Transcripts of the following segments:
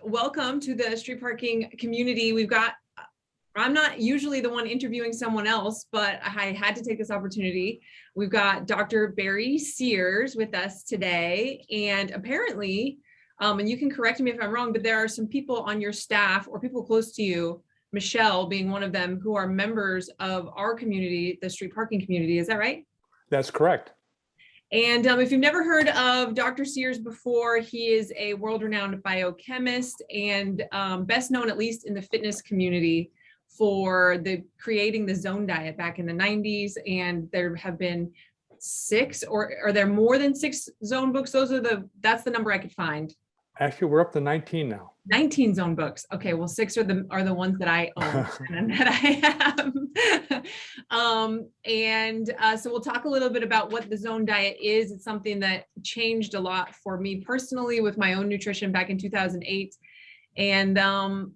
welcome to the street parking community. I'm not usually the one interviewing someone else, but I had to take this opportunity. We've got Dr. Barry Sears with us today. And apparently, and you can correct me if I'm wrong, but there are some people on your staff or people close to you, Michelle being one of them, who are members of our community, the street parking community. Is that right? That's correct. And if you've never heard of Dr. Sears before, he is a world-renowned biochemist and best known, at least in the fitness community, for creating the zone diet back in the 90s. And there have been 6, or are there more than 6 zone books? That's the number I could find. Actually, we're up to 19 now. 19 zone books. Okay, well, 6 are the ones that I own and that I have. So we'll talk a little bit about what the zone diet is. It's something that changed a lot for me personally with my own nutrition back in 2008. And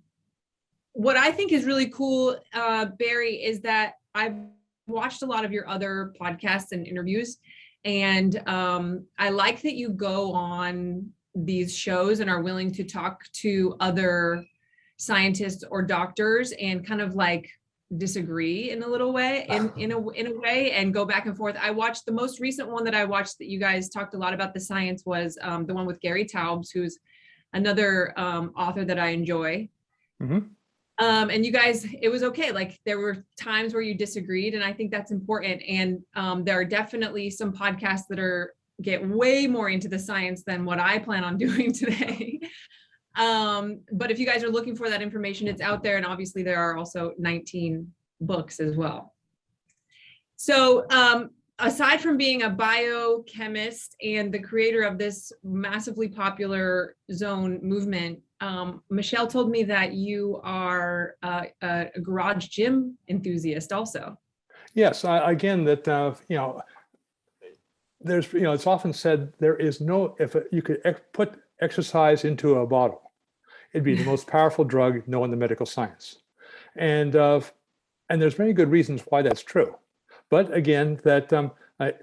what I think is really cool, Barry, is that I've watched a lot of your other podcasts and interviews, and I like that you go on these shows and are willing to talk to other scientists or doctors and kind of like disagree in a little way, in a way, and go back and forth. I watched the most recent one that I watched that you guys talked a lot about the science was the one with Gary Taubes, who's another author that I enjoy. Mm-hmm. And you guys, it was okay. Like there were times where you disagreed, and I think that's important. And there are definitely some podcasts that get way more into the science than what I plan on doing today. But if you guys are looking for that information, it's out there. And obviously there are also 19 books as well. So aside from being a biochemist and the creator of this massively popular zone movement, Michelle told me that you are a garage gym enthusiast also. Yes, again, that, there's, it's often said there is no, if you could put exercise into a bottle, it'd be the most powerful drug known in the medical science. And there's many good reasons why that's true. But again, that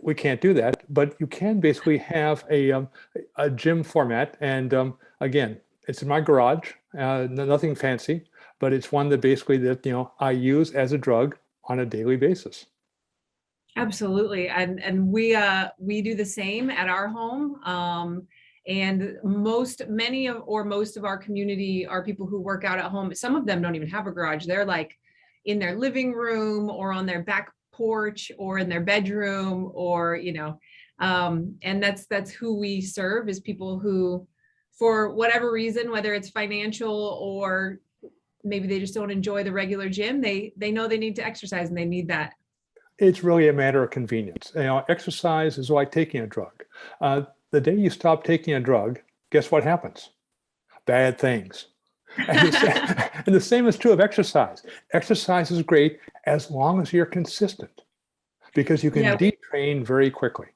we can't do that, but you can basically have a gym format. And again, it's in my garage, nothing fancy, but it's one that basically I use as a drug on a daily basis. Absolutely. And we do the same at our home. And most of our community are people who work out at home. Some of them don't even have a garage. They're like in their living room or on their back porch or in their bedroom, or, and that's who we serve, is people who, for whatever reason, whether it's financial or maybe they just don't enjoy the regular gym, they know they need to exercise and they need that. It's really a matter of convenience. Exercise is like taking a drug. The day you stop taking a drug, guess what happens? Bad things. And the same is true of exercise. Exercise is great as long as you're consistent, because you can detrain very quickly.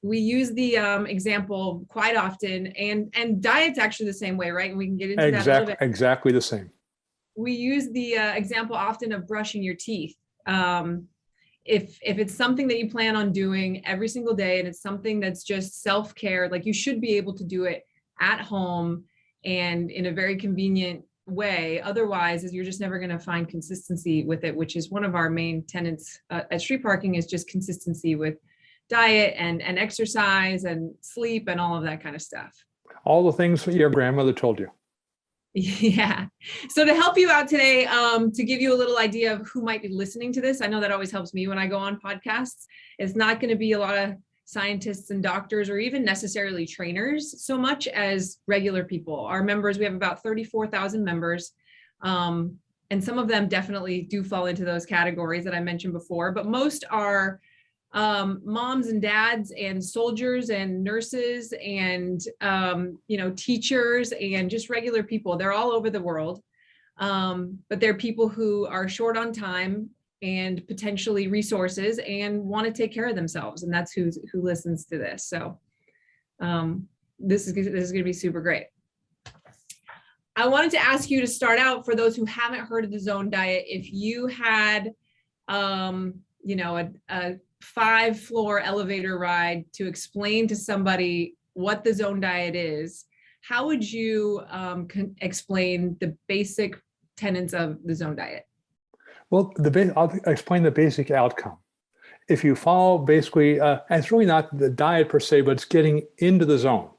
We use the example quite often, and diet's actually the same way, right? And we can get into that a little bit. Exactly the same. We use the example often of brushing your teeth. If it's something that you plan on doing every single day, and it's something that's just self-care, like you should be able to do it at home and in a very convenient way. Otherwise, you're just never going to find consistency with it, which is one of our main tenets at street parking, is just consistency with diet and exercise and sleep and all of that kind of stuff. All the things that your grandmother told you. Yeah. So to help you out today, to give you a little idea of who might be listening to this, I know that always helps me when I go on podcasts. It's not going to be a lot of scientists and doctors or even necessarily trainers so much as regular people. Our members, we have about 34,000 members. And some of them definitely do fall into those categories that I mentioned before, but most are moms and dads and soldiers and nurses and, teachers and just regular people. They're all over the world. But they're people who are short on time and potentially resources and want to take care of themselves. And that's who listens to this. So this is going to be super great. I wanted to ask you to start out, for those who haven't heard of the zone diet, if you had, a 5-floor elevator ride to explain to somebody what the zone diet is, How would you explain the basic tenets of the zone diet? Well, I'll explain the basic outcome. If you follow basically, and it's really not the diet per se, but it's getting into the zone.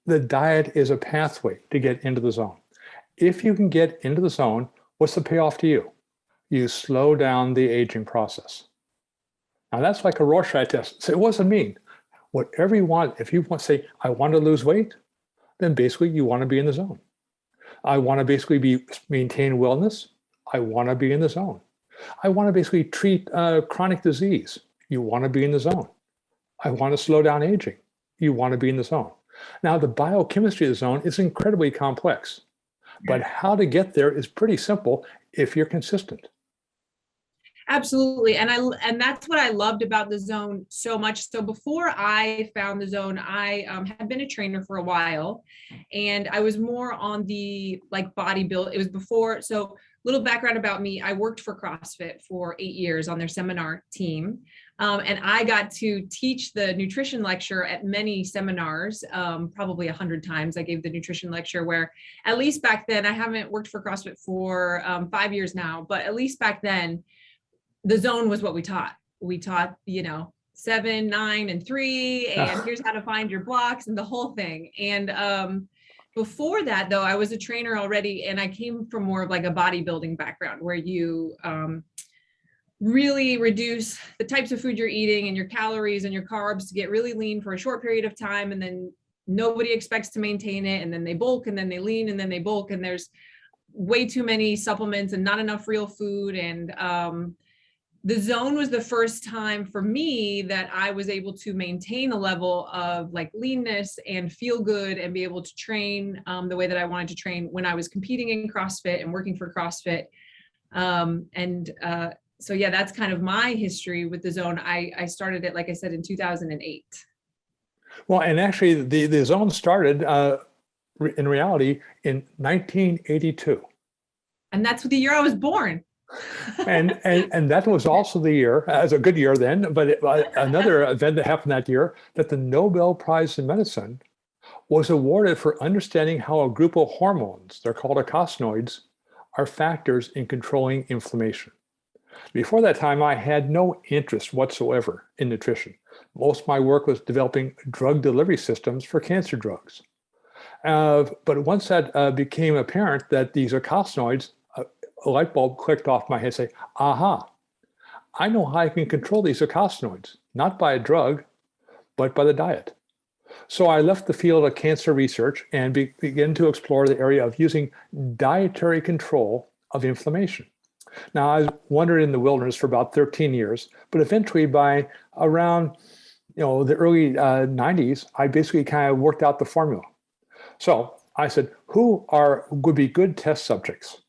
The diet is a pathway to get into the zone. If you can get into the zone, what's the payoff to you? You slow down the aging process. Now that's like a Rorschach test. So what does it mean? Whatever you want, if you want to say, I want to lose weight, then basically you want to be in the zone. I want to basically maintain wellness. I want to be in the zone. I want to basically treat chronic disease. You want to be in the zone. I want to slow down aging. You want to be in the zone. Now, the biochemistry of the zone is incredibly complex, but how to get there is pretty simple if you're consistent. Absolutely. And that's what I loved about the zone so much. So before I found the zone, I had been a trainer for a while, and I was more on the like body build. It was before. So little background about me. I worked for CrossFit for 8 years on their seminar team. And I got to teach the nutrition lecture at many seminars, probably 100 times. I gave the nutrition lecture where, at least back then, I haven't worked for CrossFit for 5 years now, but at least back then, the zone was what we taught. We taught, 7, 9, and 3, and here's how to find your blocks and the whole thing. And before that, though, I was a trainer already, and I came from more of like a bodybuilding background where you really reduce the types of food you're eating and your calories and your carbs to get really lean for a short period of time. And then nobody expects to maintain it. And then they bulk, and then they lean, and then they bulk. And there's way too many supplements and not enough real food. And the zone was the first time for me that I was able to maintain a level of like leanness and feel good and be able to train the way that I wanted to train when I was competing in CrossFit and working for CrossFit. So yeah, that's kind of my history with the zone. I started it, like I said, in 2008. Well, and actually the zone started in reality in 1982. And that's the year I was born. and that was also the year, as a good year then, but another event that happened that year, that the Nobel Prize in Medicine was awarded for understanding how a group of hormones, they're called eicosanoids, are factors in controlling inflammation. Before that time, I had no interest whatsoever in nutrition. Most of my work was developing drug delivery systems for cancer drugs. But once that became apparent that these eicosanoids, a light bulb clicked off my head, say, aha, I know how I can control these eicosanoids, not by a drug, but by the diet. So I left the field of cancer research and began to explore the area of using dietary control of inflammation. Now, I wandered in the wilderness for about 13 years, but eventually by around the early 90s, I basically kind of worked out the formula. So I said, who would be good test subjects?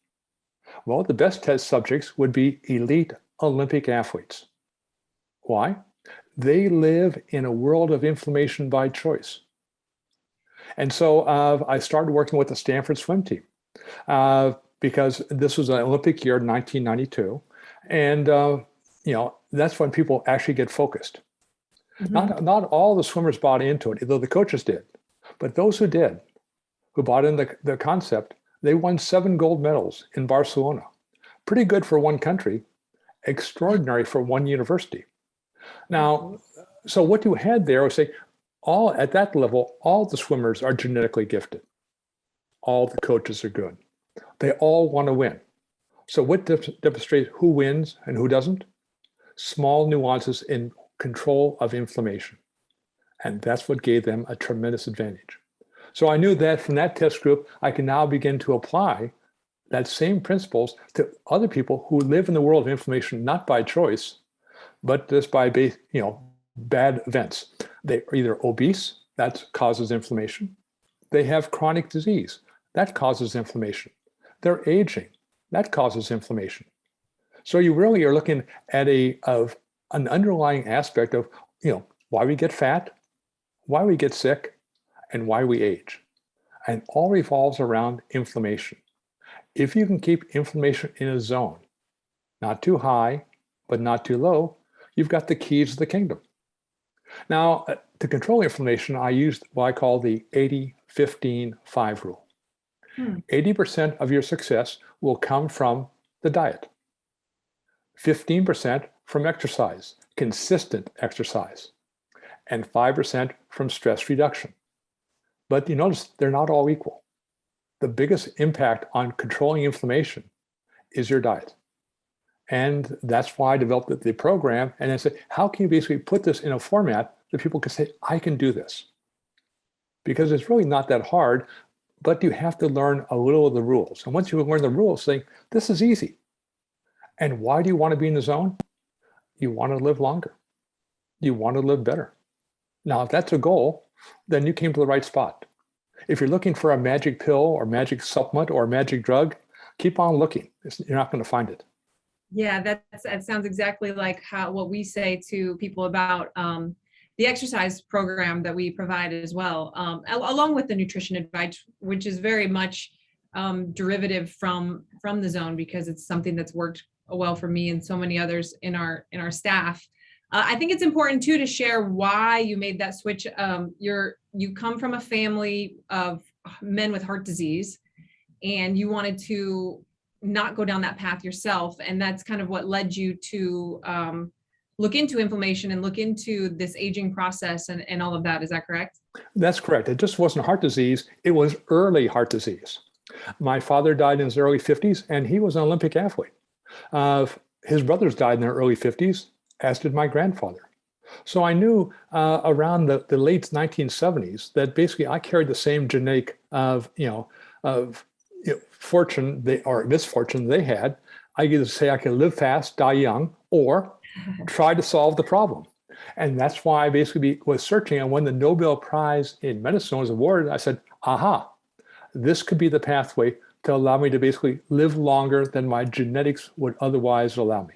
Well, the best test subjects would be elite Olympic athletes. Why? They live in a world of inflammation by choice. And so I started working with the Stanford swim team because this was an Olympic year, 1992. And, that's when people actually get focused. Mm-hmm. Not all the swimmers bought into it, though the coaches did. But those who did, who bought in the concept, they won 7 gold medals in Barcelona. Pretty good for one country, extraordinary for one university. Now, so what you had there was say, at that level, all the swimmers are genetically gifted. All the coaches are good. They all want to win. So what demonstrates who wins and who doesn't? Small nuances in control of inflammation. And that's what gave them a tremendous advantage. So I knew that from that test group, I can now begin to apply that same principles to other people who live in the world of inflammation, not by choice, but just by bad events. They are either obese, that causes inflammation. They have chronic disease, that causes inflammation. They're aging, that causes inflammation. So you really are looking at an underlying aspect of why we get fat, why we get sick, and why we age. And all revolves around inflammation. If you can keep inflammation in a zone, not too high, but not too low, you've got the keys to the kingdom. Now, to control inflammation, I used what I call the 15-5 rule. 80% of your success will come from the diet. 15% from exercise, consistent exercise, and 5% from stress reduction. But you notice they're not all equal. The biggest impact on controlling inflammation is your diet. And that's why I developed the program. And I said, how can you basically put this in a format that people can say, I can do this? Because it's really not that hard, but you have to learn a little of the rules. And once you learn the rules, saying, this is easy. And why do you want to be in the zone? You want to live longer. You want to live better. Now, if that's a goal, then you came to the right spot. If you're looking for a magic pill or magic supplement or magic drug, keep on looking. You're not going to find it. Yeah, that sounds exactly like what we say to people about the exercise program that we provide as well, along with the nutrition advice, which is very much derivative from the zone, because it's something that's worked well for me and so many others in our staff. I think it's important too to share why you made that switch. You come from a family of men with heart disease, and you wanted to not go down that path yourself, and that's kind of what led you to look into inflammation and look into this aging process and all of that. Is that correct? That's correct. It just wasn't heart disease. It was early heart disease. My father died in his early 50s, and he was an Olympic athlete. His brothers died in their early 50s, as did my grandfather. So I knew around the late 1970s that basically I carried the same genetic fortune or misfortune they had. I either say I can live fast, die young, or try to solve the problem. And that's why I basically was searching. And when the Nobel Prize in Medicine was awarded, I said, aha, this could be the pathway to allow me to basically live longer than my genetics would otherwise allow me.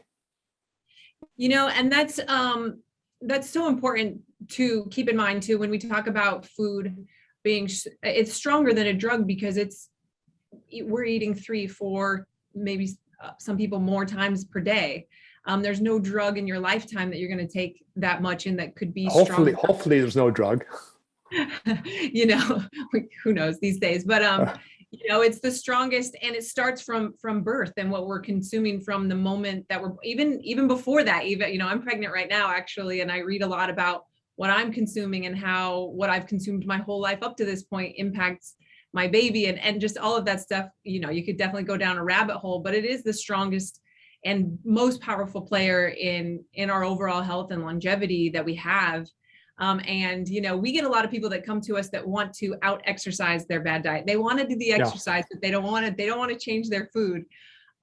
And that's so important to keep in mind too, when we talk about food it's stronger than a drug, because we're eating 3, 4, maybe some people more times per day. There's no drug in your lifetime that you're going to take that much in that could be hopefully there's no drug. Who knows these days, but it's the strongest, and it starts from birth and what we're consuming from the moment that we're even before that. I'm pregnant right now, actually, and I read a lot about what I'm consuming and how what I've consumed my whole life up to this point impacts my baby and just all of that stuff. You could definitely go down a rabbit hole, but it is the strongest and most powerful player in our overall health and longevity that we have. We get a lot of people that come to us that want to out exercise their bad diet. They want to do the exercise, but they don't want to change their food,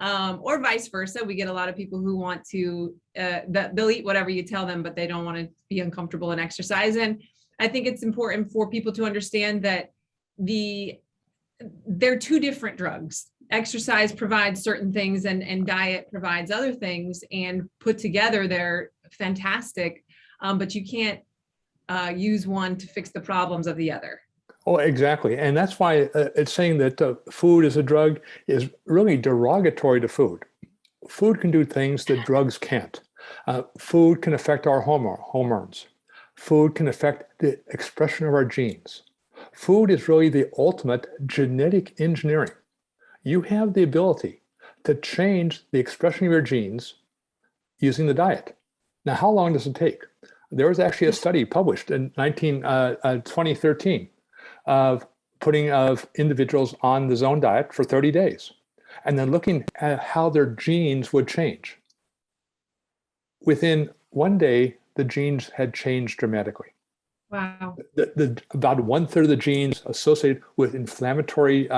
or vice versa. We get a lot of people who want to, they'll eat whatever you tell them, but they don't want to be uncomfortable and exercise. And I think it's important for people to understand that they're two different drugs. Exercise provides certain things and diet provides other things, and put together they're fantastic. But you can't use one to fix the problems of the other. Oh, exactly. And that's why it's saying that food is a drug is really derogatory to food. Food can do things that drugs can't. Food can affect our hormones. Food can affect the expression of our genes. Food is really the ultimate genetic engineering. You have the ability to change the expression of your genes using the diet. Now, how long does it take? There was actually a study published in 2013 of putting individuals on the zone diet for 30 days and then looking at how their genes would change. Within one day, the genes had changed dramatically. Wow. About 1/3 of the genes associated with inflammatory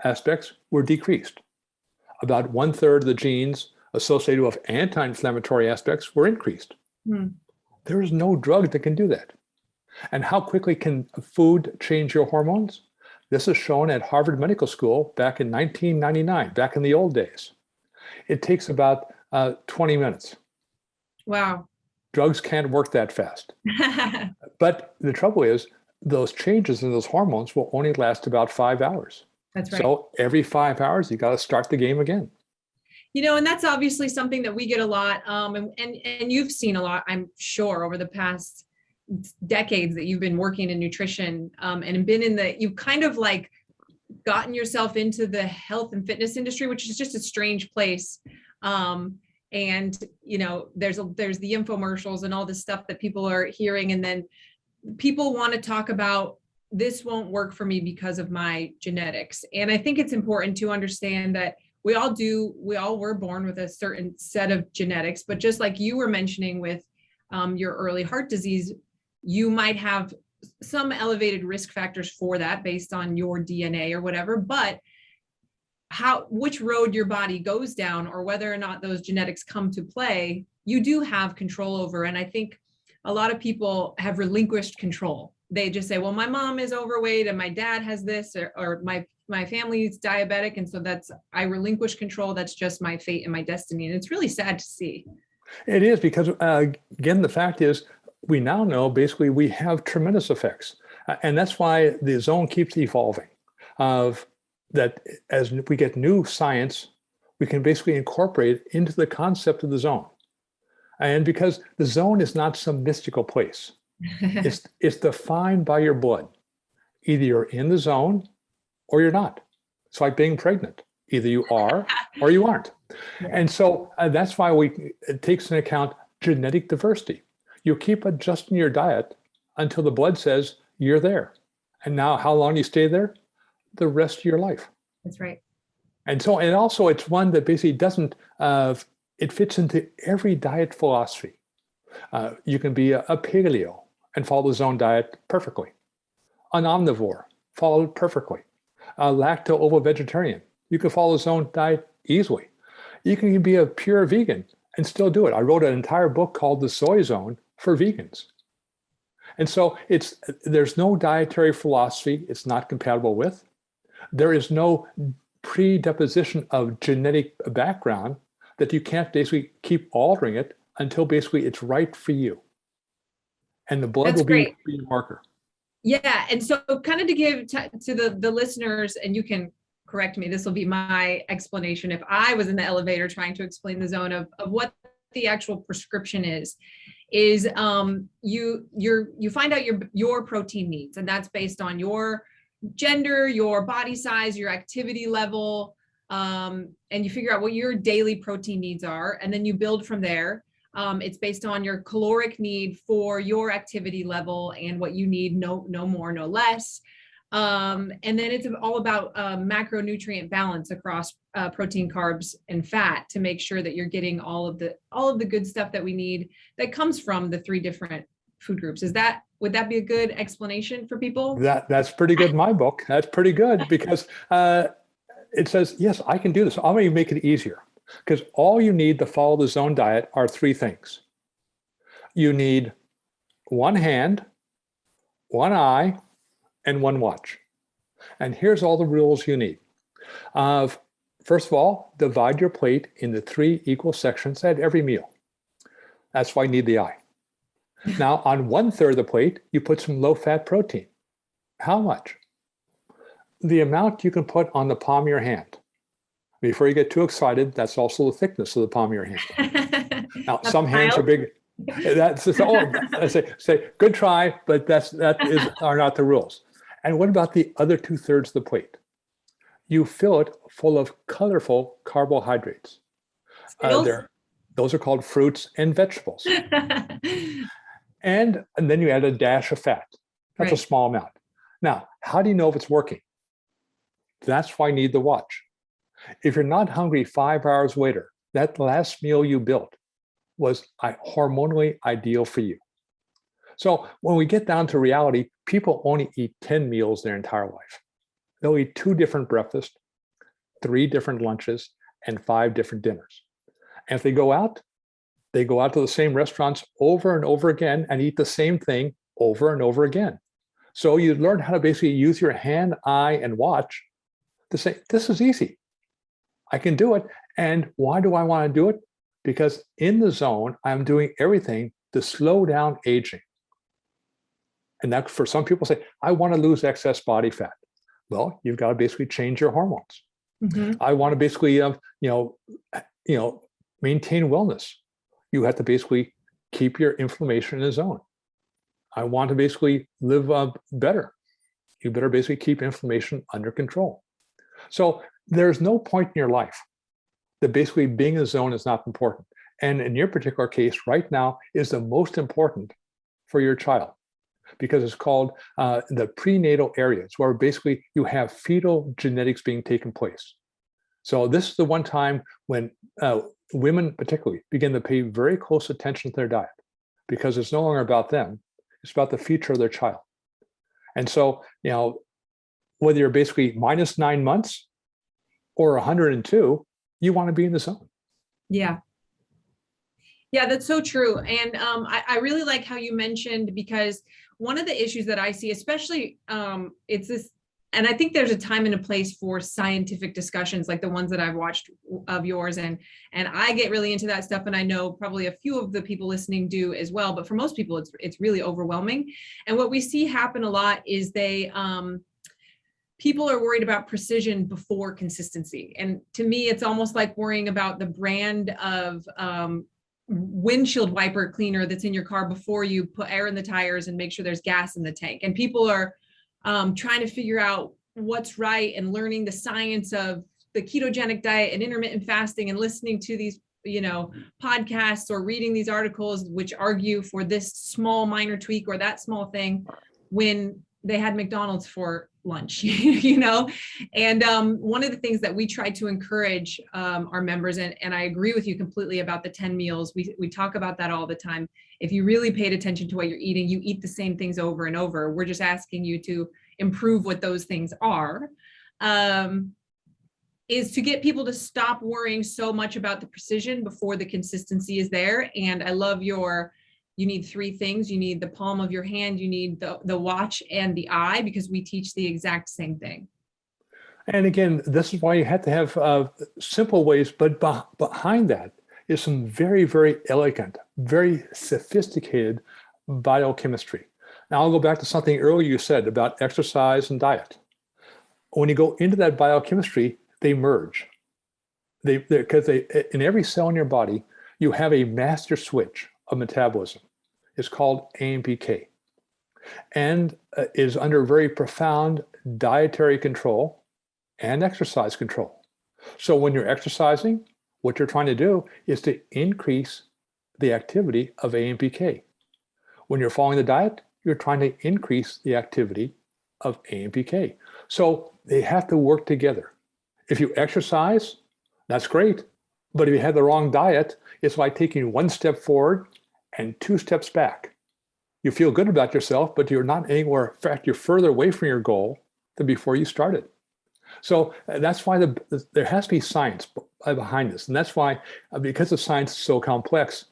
aspects were decreased. About 1/3 of the genes associated with anti-inflammatory aspects were increased. There is no drug that can do that. And how quickly can food change your hormones? This is shown at Harvard Medical School back in 1999, back in the old days. It takes about 20 minutes. Wow. Drugs can't work that fast. But the trouble is, those changes in those hormones will only last about 5 hours. That's right. So every 5 hours, you got to start the game again. And that's obviously something that we get a lot. And you've seen a lot, I'm sure, over the past decades that you've been working in nutrition, and been in you've kind of like gotten yourself into the health and fitness industry, which is just a strange place. And there's the infomercials and all this stuff that people are hearing, and then people want to talk about, this won't work for me because of my genetics. And I think it's important to understand that we all were born with a certain set of genetics, but just like you were mentioning with your early heart disease, you might have some elevated risk factors for that based on your DNA or whatever, but which road your body goes down, or whether or not those genetics come to play, you do have control over. And I think a lot of people have relinquished control. They just say, well, my mom is overweight and my dad has this, or my family is diabetic, and so I relinquish control. That's just my fate and my destiny. And it's really sad to see. It is, because again, the fact is, we now know basically we have tremendous effects. And that's why the zone keeps evolving. That as we get new science, we can basically incorporate into the concept of the zone. And because the zone is not some mystical place, it's defined by your blood. Either you're in the zone or you're not. It's like being pregnant. Either you are or you aren't. Yeah. And so that's why it takes into account genetic diversity. You keep adjusting your diet until the blood says you're there. And now how long you stay there? The rest of your life. That's right. And so, and also it's one that basically doesn't, it fits into every diet philosophy. You can be a paleo and follow the zone diet perfectly. An omnivore, follow it perfectly. A lacto-ovo vegetarian, you can follow the zone diet easily. You can be a pure vegan and still do it. I wrote an entire book called The Soy Zone for vegans. And so there's no dietary philosophy it's not compatible with. There is no predeposition of genetic background that you can't basically keep altering it until basically it's right for you. And the blood will be your marker. Yeah. And so kind of to give to the listeners, and you can correct me, this will be my explanation if I was in the elevator trying to explain the zone of what the actual prescription is you find out your protein needs, and that's based on your gender, your body size, your activity level, and you figure out what your daily protein needs are, and then you build from there. It's based on your caloric need for your activity level and what you need, no more, no less. And then it's all about macronutrient balance across protein, carbs, and fat to make sure that you're getting all of the good stuff that we need that comes from the 3 different food groups. Would that be a good explanation for people? That's pretty good in my book. That's pretty good because it says, yes, I can do this. I'm going to make it easier, because all you need to follow the zone diet are 3 things. You need 1 hand, 1 eye, and 1 watch. And here's all the rules you need. First of all, divide your plate into 3 equal sections at every meal. That's why you need the eye. Now, on 1/3 of the plate, you put some low-fat protein. How much? The amount you can put on the palm of your hand. Before you get too excited, that's also the thickness of the palm of your hand. Now, some hands are big. That's I say good try, but are not the rules. And what about the other 2/3 of the plate? You fill it full of colorful carbohydrates. Those are called fruits and vegetables. And then you add a dash of fat. That's a small amount. Now, how do you know if it's working? That's why you need the watch. If you're not hungry 5 hours later, that last meal you built was hormonally ideal for you. So when we get down to reality, people only eat 10 meals their entire life. They'll eat 2 different breakfasts, 3 different lunches, and 5 different dinners. And if they go out to the same restaurants over and over again and eat the same thing over and over again. So you learn how to basically use your hand, eye, and watch to say, this is easy. I can do it. And why do I want to do it? Because in the zone, I'm doing everything to slow down aging. And that, for some people, say, I want to lose excess body fat. Well, you've got to basically change your hormones. Mm-hmm. I want to basically, maintain wellness. You have to basically keep your inflammation in a zone. I want to basically live better. You better basically keep inflammation under control. So there's no point in your life that basically being in the zone is not important. And in your particular case, right now is the most important for your child, because it's called the prenatal area. It's where basically you have fetal genetics being taken place. So this is the one time when women particularly begin to pay very close attention to their diet, because it's no longer about them, it's about the future of their child. And so, whether you're basically minus 9 months or 102, you want to be in the zone. Yeah. Yeah, that's so true. And I really like how you mentioned, because one of the issues that I see, especially it's this, and I think there's a time and a place for scientific discussions like the ones that I've watched of yours. And I get really into that stuff. And I know probably a few of the people listening do as well. But for most people, it's really overwhelming. And what we see happen a lot is people are worried about precision before consistency. And to me, it's almost like worrying about the brand of windshield wiper cleaner that's in your car before you put air in the tires and make sure there's gas in the tank. And people are trying to figure out what's right and learning the science of the ketogenic diet and intermittent fasting and listening to these, podcasts or reading these articles, which argue for this small minor tweak or that small thing when they had McDonald's for lunch, And one of the things that we try to encourage our members, and I agree with you completely about the 10 meals. We talk about that all the time. If you really paid attention to what you're eating, you eat the same things over and over. We're just asking you to improve what those things are, is to get people to stop worrying so much about the precision before the consistency is there. And I love you need 3 things. You need the palm of your hand, you need the watch and the eye, because we teach the exact same thing. And again, this is why you have to have simple ways, but behind that is some very, very elegant, very sophisticated biochemistry. Now I'll go back to something earlier you said about exercise and diet. When you go into that biochemistry, they merge. Because in every cell in your body, you have a master switch of metabolism. It's called AMPK, and is under very profound dietary control and exercise control. So when you're exercising, what you're trying to do is to increase the activity of AMPK. When you're following the diet, you're trying to increase the activity of AMPK. So they have to work together. If you exercise, that's great. But if you have the wrong diet, it's like taking 1 step forward and 2 steps back. You feel good about yourself, but you're not anywhere. In fact, you're further away from your goal than before you started. So that's why there has to be science behind this. And that's why, because the science is so complex,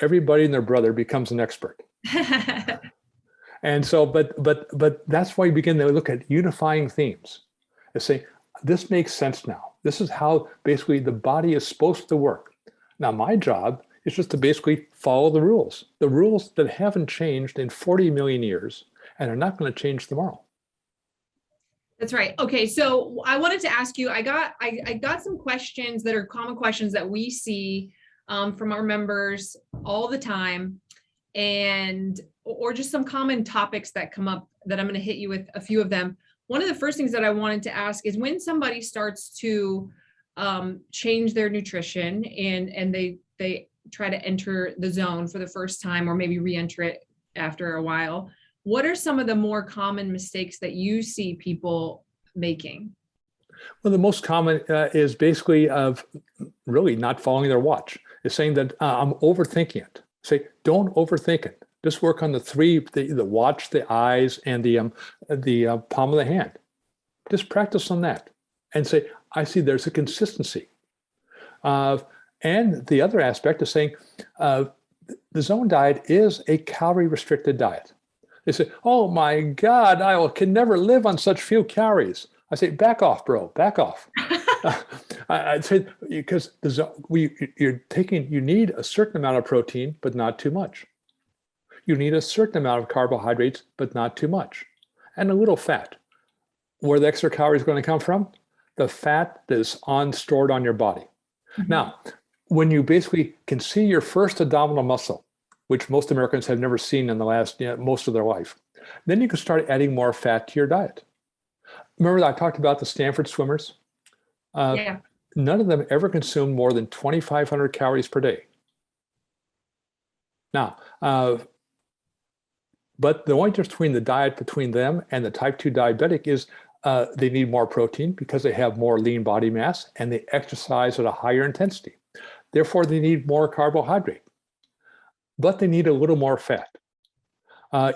everybody and their brother becomes an expert. And so, but that's why you begin to look at unifying themes and say, this makes sense now. This is how basically the body is supposed to work. Now, my job is just to basically follow the rules that haven't changed in 40 million years and are not going to change tomorrow. That's right. Okay, so I wanted to ask you, I got some questions that are common questions that we see from our members all the time, or just some common topics that come up that I'm going to hit you with a few of them. One of the first things that I wanted to ask is, when somebody starts to change their nutrition and they try to enter the zone for the first time, or maybe re-enter it after a while, what are some of the more common mistakes that you see people making? Well, the most common is basically of really not following their watch. It's saying that I'm overthinking it. Say, don't overthink it. Just work on the watch, the eyes, and the palm of the hand. Just practice on that. And say, I see there's a consistency. And the other aspect is saying, the zone diet is a calorie-restricted diet. They say, oh my God, I can never live on such few calories. I say, back off, bro, back off. I'd say, because you need a certain amount of protein, but not too much. You need a certain amount of carbohydrates, but not too much. And a little fat. Where the extra calories are going to come from? The fat that is stored on your body. Mm-hmm. Now, when you basically can see your first abdominal muscle, which most Americans have never seen in the last most of their life. Then you can start adding more fat to your diet. Remember that I talked about the Stanford swimmers? Yeah. None of them ever consumed more than 2,500 calories per day. Now, but the only difference between the diet between them and the type 2 diabetic is they need more protein because they have more lean body mass and they exercise at a higher intensity. Therefore, they need more carbohydrate, but they need a little more fat.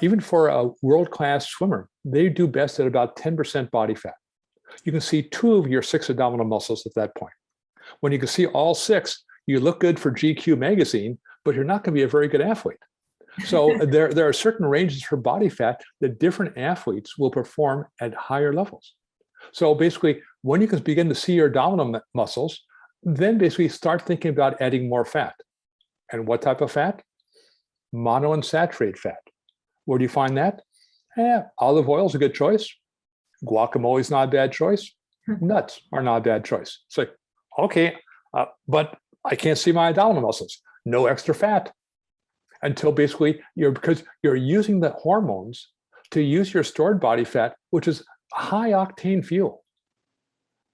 Even for a world-class swimmer, they do best at about 10% body fat. You can see 2 of your 6 abdominal muscles at that point. When you can see all 6, you look good for GQ magazine, but you're not going to be a very good athlete. So there are certain ranges for body fat that different athletes will perform at higher levels. So basically, when you can begin to see your abdominal muscles, then basically start thinking about adding more fat. And what type of fat? Monounsaturated fat. Where do you find that? Olive oil is a good choice. Guacamole is not a bad choice. Nuts are not a bad choice. It's like, okay, but I can't see my abdominal muscles. No extra fat. Until basically because you're using the hormones to use your stored body fat, which is high octane fuel.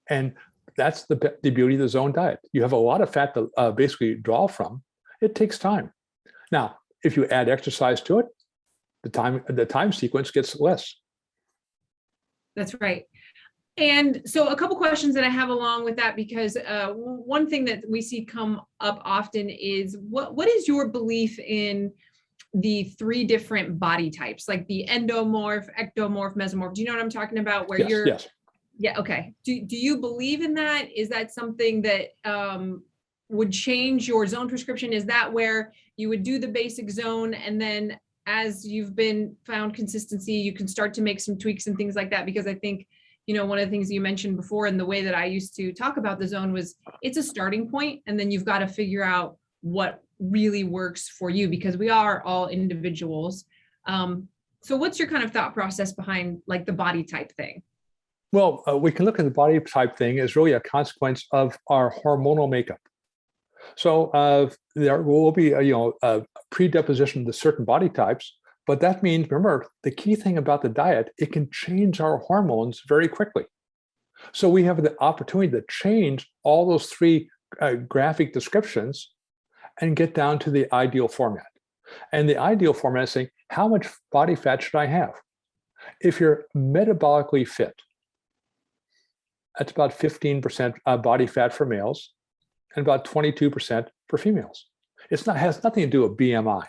And that's the beauty of the zone diet. You have a lot of fat to basically draw from. It takes time. Now, if you add exercise to it, the time sequence gets less. That's right. And so a couple questions that I have along with that, because one thing that we see come up often is what is your belief in the 3 different body types, like the endomorph, ectomorph, mesomorph? Do you know what I'm talking about? Where yes, yes. Yeah. Okay. Do you believe in that? Is that something that would change your zone prescription? Is that where you would do the basic zone and then as you've been found consistency, you can start to make some tweaks and things like that? Because I think, one of the things you mentioned before and the way that I used to talk about the zone was it's a starting point, and then you've got to figure out what really works for you, because we are all individuals. So what's your kind of thought process behind like the body type thing? Well, we can look at the body type thing as really a consequence of our hormonal makeup. So there will be a predisposition to certain body types, but that means, remember, the key thing about the diet, it can change our hormones very quickly. So we have the opportunity to change all those 3 graphic descriptions and get down to the ideal format. And the ideal format is saying, how much body fat should I have? If you're metabolically fit, that's about 15% body fat for males and about 22% for females. Has nothing to do with BMI.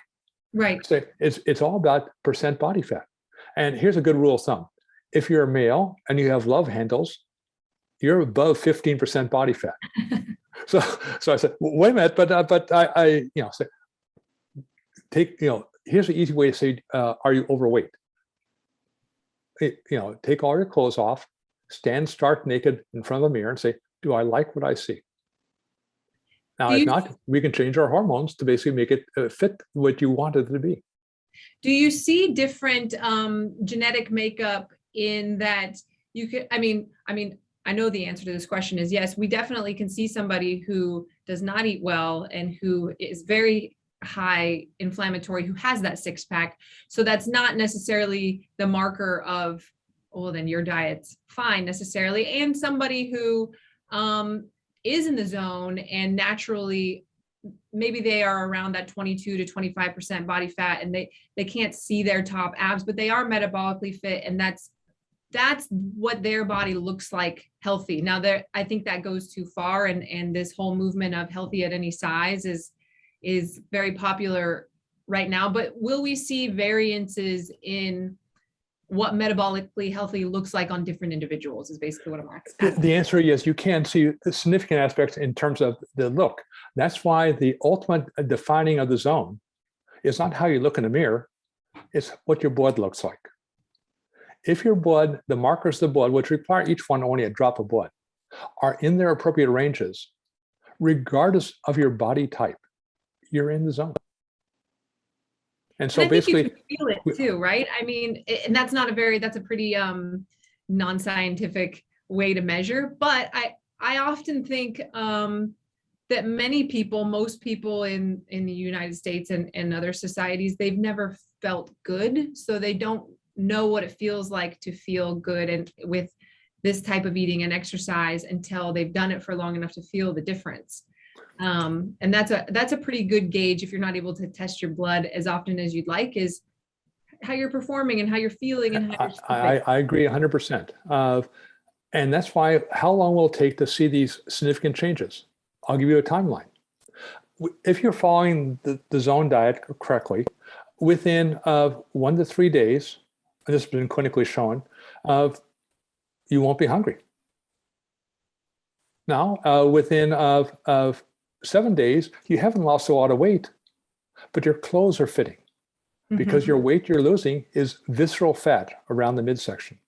Right. So it's all about percent body fat. And here's a good rule of thumb. If you're a male and you have love handles, you're above 15% body fat. So I said, well, wait a minute, but I say, here's an easy way to say, are you overweight? Take all your clothes off, stand stark naked in front of a mirror and say, do I like what I see? Now, if not, we can change our hormones to basically make it fit what you want it to be. Do you see different genetic makeup in that you could, I mean, I know the answer to this question is yes, we definitely can see somebody who does not eat well and who is very high inflammatory, who has that 6-pack. So that's not necessarily the marker of, well, then your diet's fine necessarily. And somebody who is in the zone and naturally, maybe they are around that 22 to 25% body fat and they can't see their top abs, but they are metabolically fit. And that's what their body looks like healthy. Now I think that goes too far. And this whole movement of healthy at any size is very popular right now, but will we see variances in what metabolically healthy looks like on different individuals is basically what I'm asking. The answer is yes, you can see significant aspects in terms of the look. That's why the ultimate defining of the zone is not how you look in the mirror, it's what your blood looks like. If your blood, the markers of the blood, which require each one only a drop of blood, are in their appropriate ranges, regardless of your body type, you're in the zone. And so basically, you can feel it too, right? I mean, and that's a pretty non-scientific way to measure, but I often think that many people, most people in the United States and other societies, they've never felt good. So they don't know what it feels like to feel good and with this type of eating and exercise until they've done it for long enough to feel the difference. And that's a pretty good gauge, if you're not able to test your blood as often as you'd like, is how you're performing and how you're feeling and how you're sleeping. I agree 100%. And that's why, how long will it take to see these significant changes? I'll give you a timeline. If you're following the zone diet correctly, within 1 to 3 days, and this has been clinically shown, you won't be hungry. Now, within 7 days, you haven't lost a lot of weight, but your clothes are fitting because your weight you're losing is visceral fat around the midsection.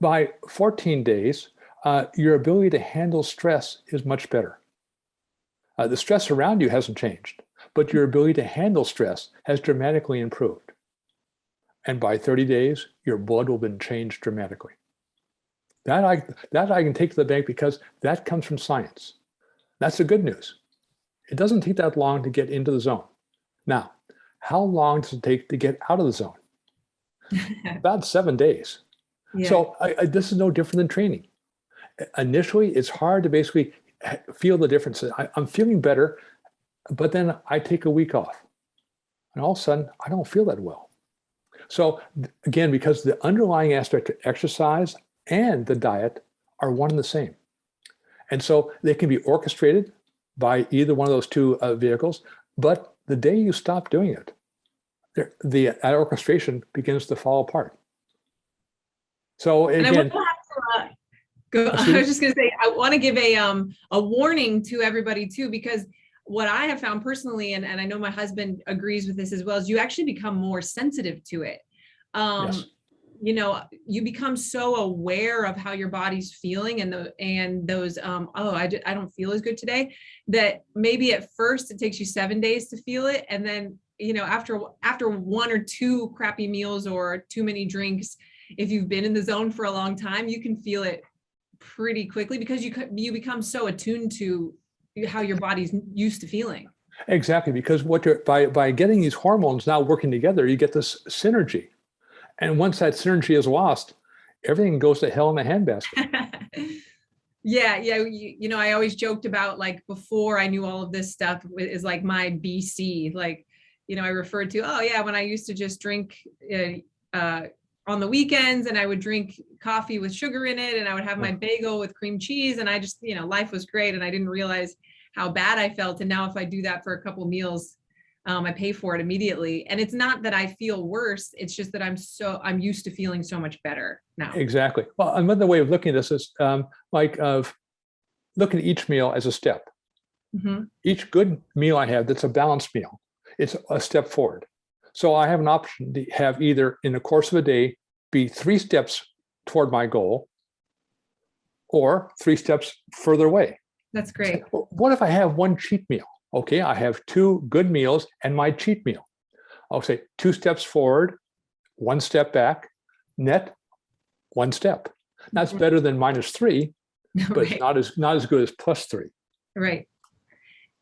By 14 days, your ability to handle stress is much better. The stress around you hasn't changed, but your ability to handle stress has dramatically improved. And by 30 days, your blood will have been changed dramatically. That I can take to the bank because that comes from science. That's the good news. It doesn't take that long to get into the zone. Now, how long does it take to get out of the zone? About 7 days. Yeah. So this is no different than training. Initially, it's hard to basically feel the difference. I'm feeling better, but then I take a week off. And all of a sudden, I don't feel that well. So again, because the underlying aspect of exercise and the diet are one and the same. And so they can be orchestrated by either one of those two vehicles, but the day you stop doing it, that orchestration begins to fall apart. So again, I was just going to say, I want to give a warning to everybody too, because what I have found personally, and I know my husband agrees with this as well, is you actually become more sensitive to it. Yes. You know, you become so aware of how your body's feeling and those, I don't feel as good today, that maybe at first it takes you 7 days to feel it. And then, you know, after 1 or 2 crappy meals or too many drinks, if you've been in the zone for a long time, you can feel it pretty quickly because you become so attuned to how your body's used to feeling. Exactly, because by getting these hormones now working together, you get this synergy. And once that synergy is lost, everything goes to hell in a handbasket. Yeah. You know, I always joked about, like, before I knew all of this stuff is like my BC, like, you know, I referred to, oh yeah, when I used to just drink on the weekends, and I would drink coffee with sugar in it, and I would have my bagel with cream cheese, and I just, you know, life was great, and I didn't realize how bad I felt. And now if I do that for a couple meals, I pay for it immediately. And it's not that I feel worse, it's just that I'm used to feeling so much better now. Exactly. Well, another way of looking at this is looking at each meal as a step. Each good meal I have that's a balanced meal, it's a step forward. So I have an option to have either in the course of a day be 3 steps toward my goal or 3 steps further away. That's great. Well, what if I have 1 cheat meal? Okay, I have 2 good meals and my cheat meal. I'll say 2 steps forward, 1 step back, net 1 step. That's better than -3, but Right. it's not as good as +3. Right.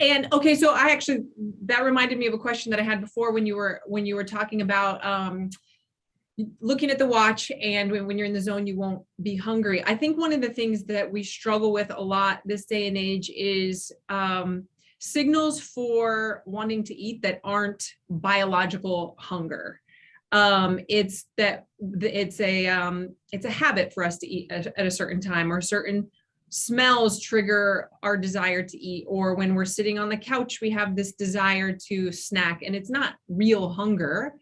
And okay, so that reminded me of a question that I had before when you were talking about looking at the watch, and when you're in the zone, you won't be hungry. I think one of the things that we struggle with a lot this day and age is signals for wanting to eat that aren't biological hunger. It's a habit for us to eat at a certain time, or certain smells trigger our desire to eat, or when we're sitting on the couch, we have this desire to snack, and it's not real hunger.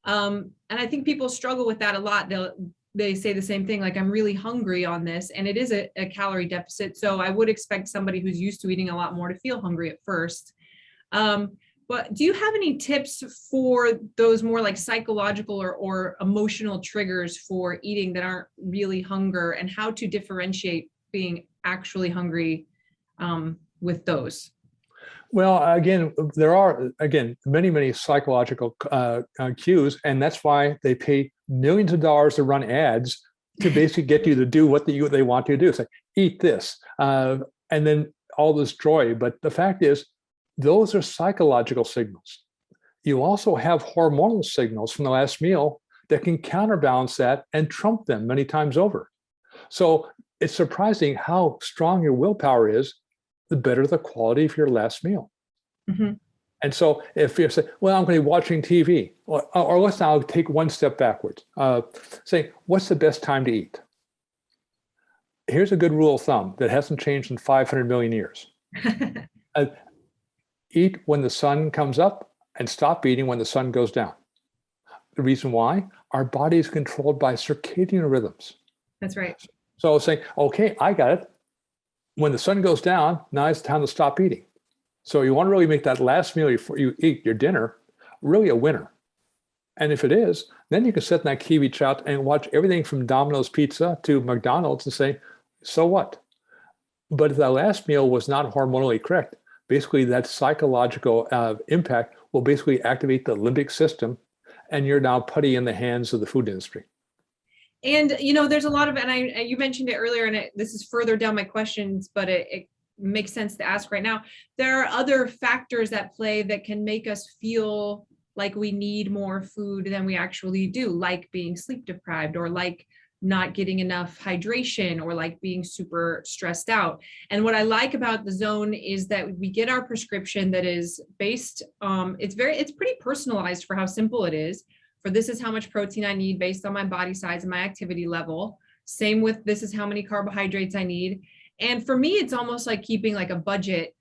And I think people struggle with that a lot. They say the same thing, like, I'm really hungry on this, and it is a calorie deficit. So I would expect somebody who's used to eating a lot more to feel hungry at first. But do you have any tips for those more like psychological or emotional triggers for eating that aren't really hunger, and how to differentiate being actually hungry with those? Well, again, there are many psychological cues, and that's why they pay millions of dollars to run ads to basically get you to do what they want you to do. It's like, eat this, and then all this joy, but the fact is, those are psychological signals. You also have hormonal signals from the last meal that can counterbalance that and trump them many times over. So it's surprising how strong your willpower is, the better the quality of your last meal. Mm-hmm. And so if you say, well, I'm going to be watching TV, or let's now take one step backwards. Say, what's the best time to eat? Here's a good rule of thumb that hasn't changed in 500 million years. Eat when the sun comes up and stop eating when the sun goes down. The reason why? Our body is controlled by circadian rhythms. That's right. So saying, okay, I got it. When the sun goes down, now it's time to stop eating. So you want to really make that last meal before you eat your dinner really a winner. And if it is, then you can sit in that TV chat and watch everything from Domino's Pizza to McDonald's and say, so what? But if that last meal was not hormonally correct, basically that psychological impact will basically activate the limbic system, and you're now putty in the hands of the food industry. And, there's a lot of, and you mentioned it earlier, and this is further down my questions, but it makes sense to ask right now. There are other factors at play that can make us feel like we need more food than we actually do, like being sleep deprived, or like not getting enough hydration, or like being super stressed out. And what I like about the Zone is that we get our prescription that is based, it's pretty personalized for how simple it is. For this is how much protein I need based on my body size and my activity level. Same with this is how many carbohydrates I need. And for me, it's almost like keeping like a budget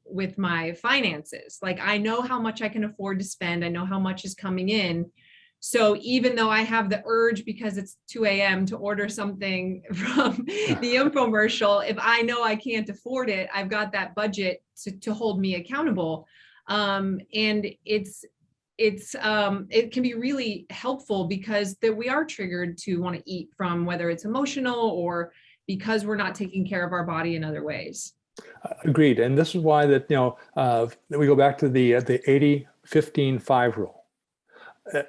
with my finances. Like I know how much I can afford to spend. I know how much is coming in. So even though I have the urge because it's 2 a.m. to order something from the infomercial, if I know I can't afford it, I've got that budget to hold me accountable. And it can be really helpful because we are triggered to want to eat from, whether it's emotional or because we're not taking care of our body in other ways. Agreed. And this is why that, we go back to the 80-15-5 rule.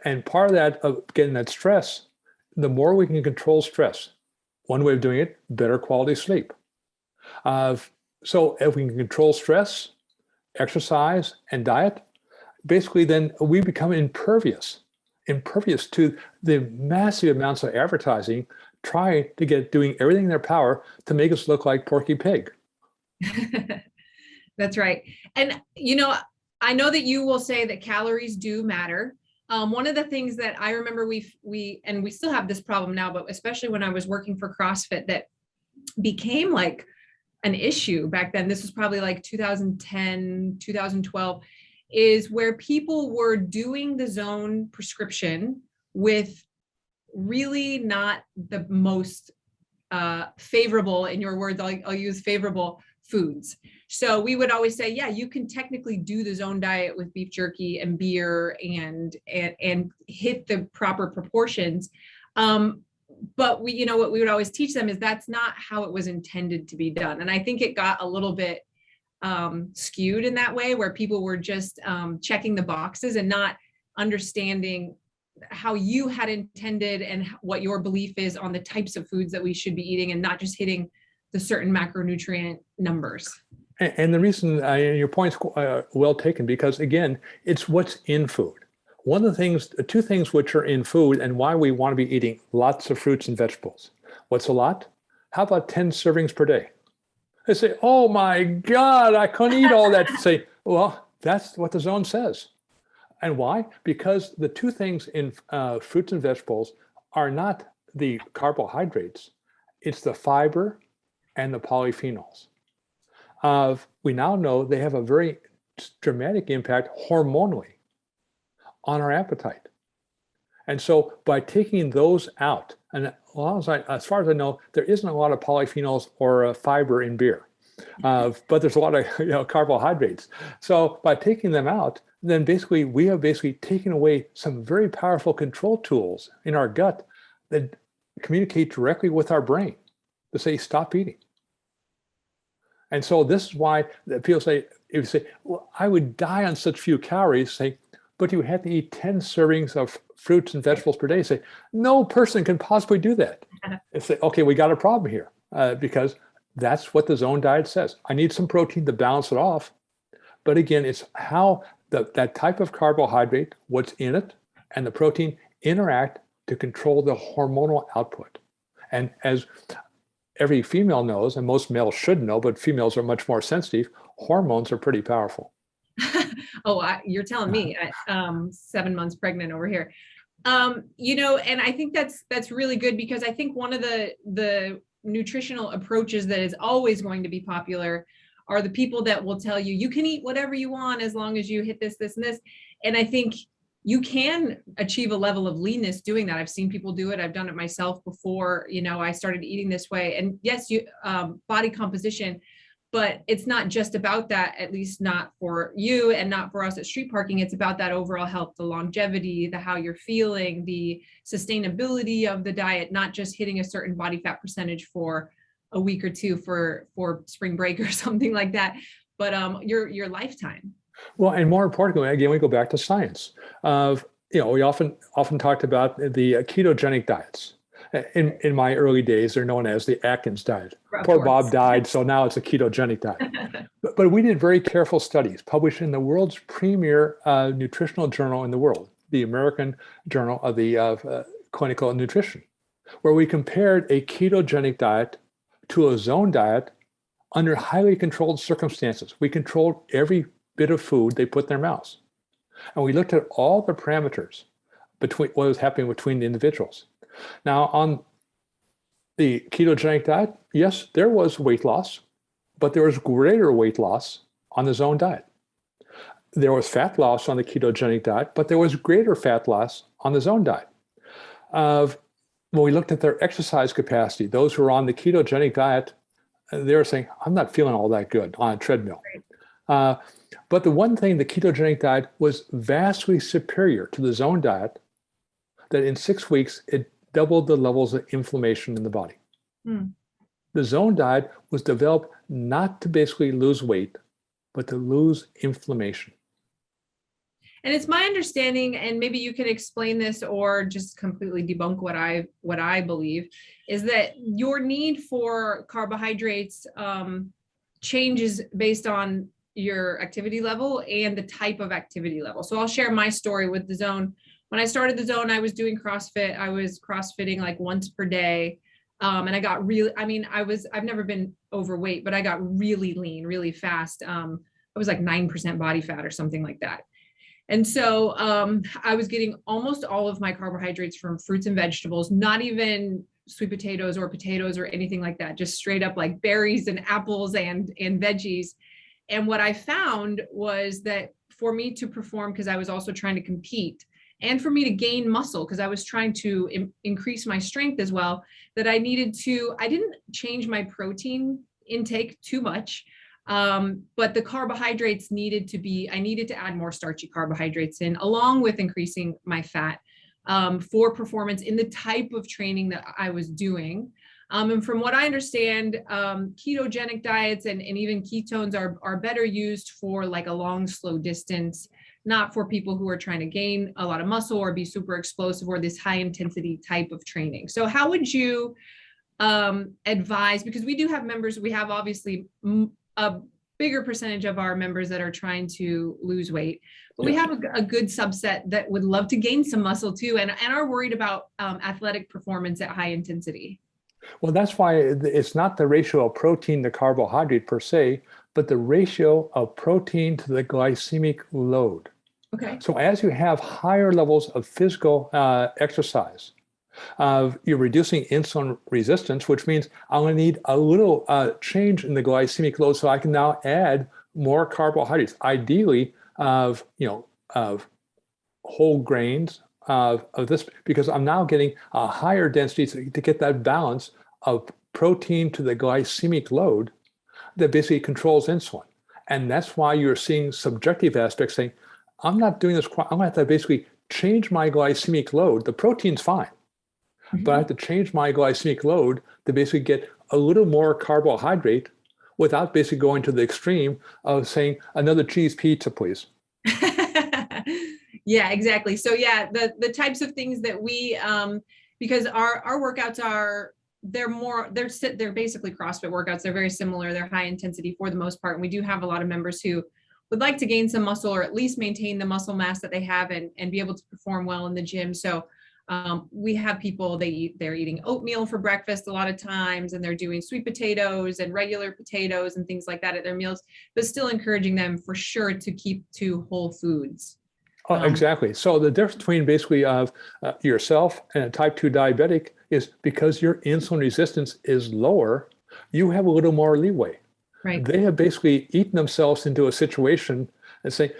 And part of that, of getting that stress, the more we can control stress, one way of doing it, better quality sleep. So if we can control stress, exercise, and diet, basically then we become impervious to the massive amounts of advertising trying to doing everything in their power to make us look like Porky Pig. That's right. And, I know that you will say that calories do matter. One of the things that I remember we still have this problem now, but especially when I was working for CrossFit, that became like an issue back then. This was probably like 2010, 2012, is where people were doing the Zone prescription with really not the most favorable, in your words, I'll use favorable foods. So we would always say, yeah, you can technically do the Zone diet with beef jerky and beer and hit the proper proportions. But what we would always teach them is that's not how it was intended to be done. And I think it got a little bit skewed in that way, where people were just checking the boxes and not understanding how you had intended and what your belief is on the types of foods that we should be eating, and not just hitting the certain macronutrient numbers. And the reason your point's well taken, because again, it's what's in food. One of the things, two things which are in food and why we want to be eating lots of fruits and vegetables. What's a lot? How about 10 servings per day? They say, oh my God, I couldn't eat all that. Say, well, that's what the Zone says. And why? Because the two things in fruits and vegetables are not the carbohydrates, it's the fiber and the polyphenols. We now know they have a very dramatic impact hormonally on our appetite. And so by taking those out, and as far as I know, there isn't a lot of polyphenols or fiber in beer, but there's a lot of carbohydrates. So by taking them out, then basically we have taken away some very powerful control tools in our gut that communicate directly with our brain to say, stop eating. And so this is why people say, if you say, well, I would die on such few calories, say, but you have to eat 10 servings of fruits and vegetables per day. Say, no person can possibly do that. And say, okay, we got a problem here because That's what the zone diet says. I need some protein to balance it off. But again, it's how that type of carbohydrate, what's in it, and the protein interact to control the hormonal output. And as every female knows, and most males should know, but females are much more sensitive, hormones are pretty powerful. You're telling me at 7 months pregnant over here. And I think that's really good, because I think one of the nutritional approaches that is always going to be popular are the people that will tell you, you can eat whatever you want as long as you hit this, this, and this. And I think you can achieve a level of leanness doing that. I've seen people do it. I've done it myself before, I started eating this way. And yes, body composition, but it's not just about that, at least not for you and not for us at Street Parking. It's about that overall health, the longevity, the how you're feeling, the sustainability of the diet, not just hitting a certain body fat percentage for a week or two for spring break or something like that, but your lifetime. Well, and more importantly, again, we go back to science. We often talked about the ketogenic diets. In my early days, they're known as the Atkins diet. Poor Bob died, so now it's a ketogenic diet. But we did very careful studies published in the world's premier nutritional journal in the world, the American Journal of the Clinical Nutrition, where we compared a ketogenic diet to a zone diet under highly controlled circumstances. We controlled every bit of food they put in their mouths. And we looked at all the parameters between what was happening between the individuals. Now, on the ketogenic diet, yes, there was weight loss, but there was greater weight loss on the zone diet. There was fat loss on the ketogenic diet, but there was greater fat loss on the zone diet. When we looked at their exercise capacity, those who were on the ketogenic diet, they were saying, I'm not feeling all that good on a treadmill. But the one thing, the ketogenic diet was vastly superior to the zone diet, that in 6 weeks, it doubled the levels of inflammation in the body. The zone diet was developed not to basically lose weight, but to lose inflammation. And it's my understanding, and maybe you can explain this or just completely debunk what I believe, is that your need for carbohydrates changes based on your activity level and the type of activity level. So I'll share my story with the zone. When I started the zone, I was doing CrossFit. I was CrossFitting like once per day. And I got really, I've never been overweight, but I got really lean, really fast. I was like 9% body fat or something like that. And so I was getting almost all of my carbohydrates from fruits and vegetables, not even sweet potatoes or anything like that, just straight up like berries and apples and veggies. And what I found was that for me to perform, because I was also trying to compete, and for me to gain muscle, because I was trying to increase my strength as well, that I didn't change my protein intake too much. But the carbohydrates I needed to add more starchy carbohydrates in, along with increasing my fat for performance in the type of training that I was doing. And from what I understand, ketogenic diets and even ketones are better used for like a long, slow distance, not for people who are trying to gain a lot of muscle or be super explosive or this high intensity type of training. So how would you advise, because we do have members, we have obviously a bigger percentage of our members that are trying to lose weight, but we have a good subset that would love to gain some muscle too, and are worried about athletic performance at high intensity. Well, that's why it's not the ratio of protein to carbohydrate per se, but the ratio of protein to the glycemic load. Okay. So as you have higher levels of physical exercise, you're reducing insulin resistance, which means I'm going to need a little change in the glycemic load, so I can now add more carbohydrates, ideally of whole grains of this, because I'm now getting a higher density to get that balance of protein to the glycemic load that basically controls insulin. And that's why you're seeing subjective aspects saying, I'm not doing this. I'm going to have to basically change my glycemic load. The protein's fine, but I have to change my glycemic load to basically get a little more carbohydrate without basically going to the extreme of saying another cheese pizza, please. Yeah, exactly. So yeah, the types of things that we, because our workouts are they're basically CrossFit workouts. They're very similar. They're high intensity for the most part. And we do have a lot of members who would like to gain some muscle or at least maintain the muscle mass that they have and be able to perform well in the gym. So we have people, they're eating oatmeal for breakfast a lot of times, and they're doing sweet potatoes and regular potatoes and things like that at their meals, but still encouraging them for sure to keep to whole foods. Exactly. So the difference between basically yourself and a type 2 diabetic is because your insulin resistance is lower, you have a little more leeway. Right. They have basically eaten themselves into a situation and say,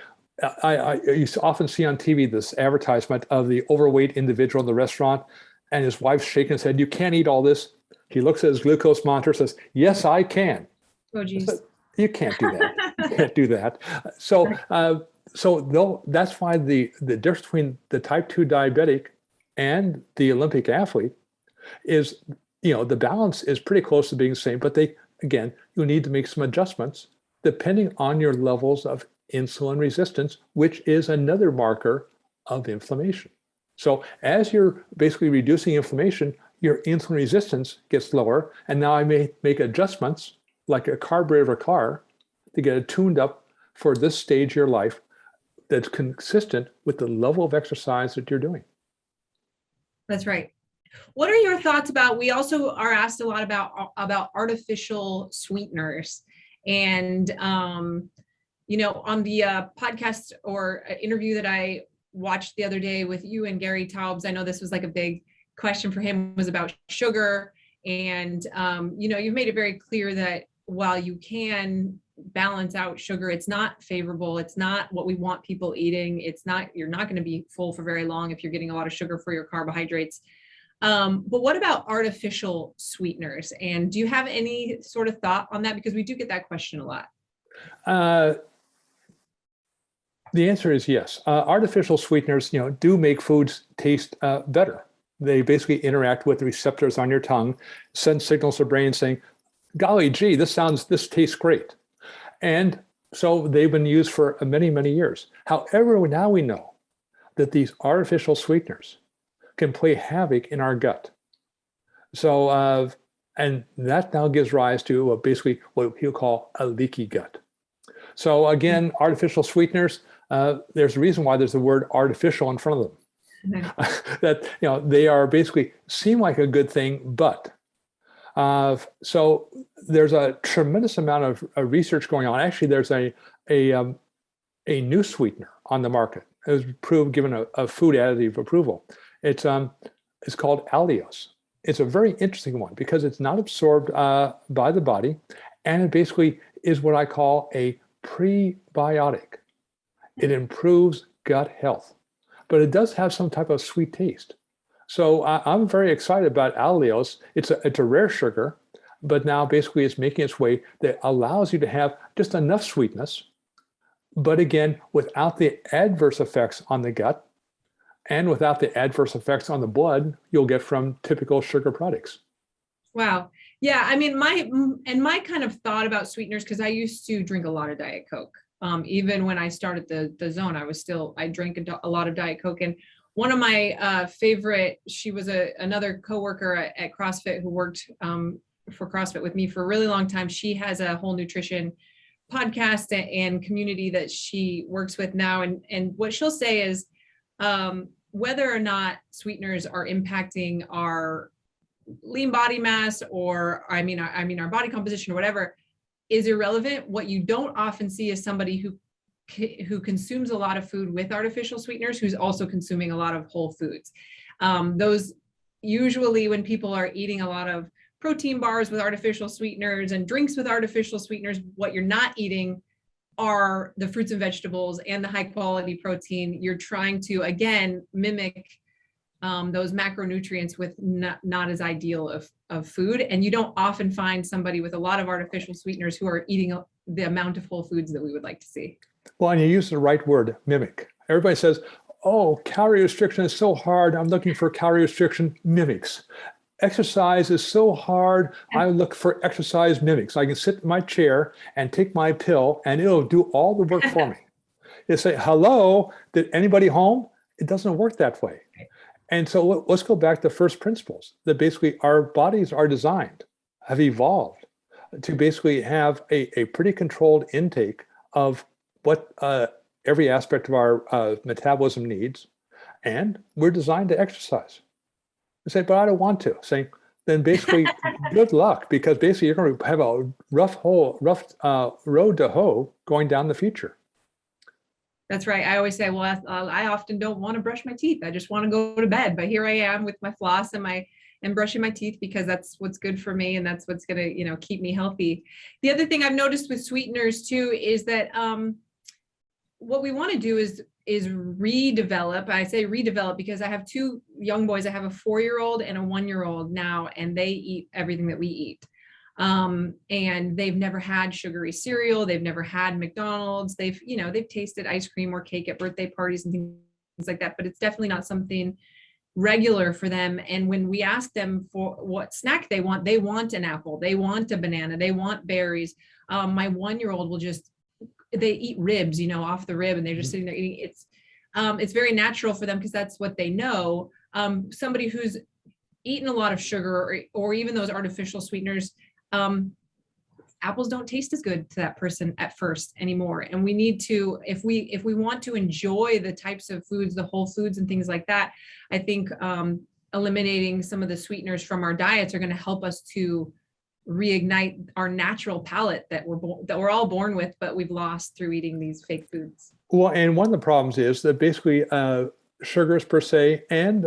you often see on TV this advertisement of the overweight individual in the restaurant, and his wife's shaking his head, "You can't eat all this." He looks at his glucose monitor, says, "Yes, I can." Oh, geez. You can't do that. You can't do that. So that's why the difference between the type 2 diabetic and the Olympic athlete is, the balance is pretty close to being the same, but you need to make some adjustments depending on your levels of insulin resistance, which is another marker of inflammation. So as you're basically reducing inflammation, your insulin resistance gets lower. And now I may make adjustments like a carburetor of a car to get it tuned up for this stage of your life that's consistent with the level of exercise that you're doing. That's right. What are your thoughts about, we also are asked a lot about artificial sweeteners, and on the podcast or interview that I watched the other day with you and Gary Taubes, I know this was like a big question for him, was about sugar. And, you've made it very clear that while you can balance out sugar, it's not favorable. It's not what we want people eating. You're not going to be full for very long if you're getting a lot of sugar for your carbohydrates. But what about artificial sweeteners? And do you have any sort of thought on that? Because we do get that question a lot. The answer is yes. Artificial sweeteners, do make foods taste better. They basically interact with the receptors on your tongue, send signals to the brain saying, "Golly gee, this tastes great." And so they've been used for many, many years. However, now we know that these artificial sweeteners can play havoc in our gut. So, and that now gives rise to basically what he'll call a leaky gut. So again, artificial sweeteners, there's a reason why there's the word artificial in front of them. That, they are basically seem like a good thing, but so there's a tremendous amount of research going on. Actually, there's a new sweetener on the market. It was given a food additive approval. It's called Allios. It's a very interesting one because it's not absorbed by the body, and it basically is what I call a prebiotic. It improves gut health, but it does have some type of sweet taste. So I'm very excited about Allios. It's a rare sugar, but now basically it's making its way that allows you to have just enough sweetness, but again, without the adverse effects on the gut and without the adverse effects on the blood you'll get from typical sugar products. Wow. Yeah. I mean, my kind of thought about sweeteners, because I used to drink a lot of Diet Coke. Even when I started the zone, I drank a lot of Diet Coke. And one of my favorite, she was another coworker at CrossFit who worked for CrossFit with me for a really long time. She has a whole nutrition podcast and community that she works with now. And what she'll say is whether or not sweeteners are impacting our lean body mass or our body composition or whatever is irrelevant. What you don't often see is somebody who consumes a lot of food with artificial sweeteners, who's also consuming a lot of whole foods. Those usually when people are eating a lot of protein bars with artificial sweeteners and drinks with artificial sweeteners, what you're not eating are the fruits and vegetables and the high quality protein. You're trying to, again, mimic those macronutrients with not as ideal of food. And you don't often find somebody with a lot of artificial sweeteners who are eating the amount of whole foods that we would like to see. Well, and you use the right word, mimic. Everybody says, "Oh, calorie restriction is so hard. I'm looking for calorie restriction mimics. Exercise is so hard. I look for exercise mimics. I can sit in my chair and take my pill and it'll do all the work for me." You say, "Hello, did anybody home?" It doesn't work that way. And so let's go back to first principles, that basically our bodies are designed, have evolved to basically have a pretty controlled intake of what every aspect of our metabolism needs. And we're designed to exercise. You say, but I don't want to. Saying, then basically, good luck, because basically you're going to have a rough road to hoe going down the future. That's right. I always say, well, I often don't want to brush my teeth. I just want to go to bed. But here I am with my floss and brushing my teeth, because that's what's good for me, and that's what's going to, keep me healthy. The other thing I've noticed with sweeteners too is that what we want to do is redevelop. I say redevelop because I have two young boys. I have a 4-year-old and a 1-year-old now, and they eat everything that we eat. And they've never had sugary cereal. They've never had McDonald's. They've tasted ice cream or cake at birthday parties and things like that, but it's definitely not something regular for them. And when we ask them for what snack they want an apple, they want a banana, they want berries. My 1-year-old they eat ribs, off the rib, and they're just sitting there eating. It's very natural for them because that's what they know. Somebody who's eaten a lot of sugar or even those artificial sweeteners, apples don't taste as good to that person at first anymore. And we need to, if we want to enjoy the types of foods, the whole foods and things like that, I think eliminating some of the sweeteners from our diets are going to help us to reignite our natural palate that we're all born with, but we've lost through eating these fake foods. Well, and one of the problems is that basically sugars per se and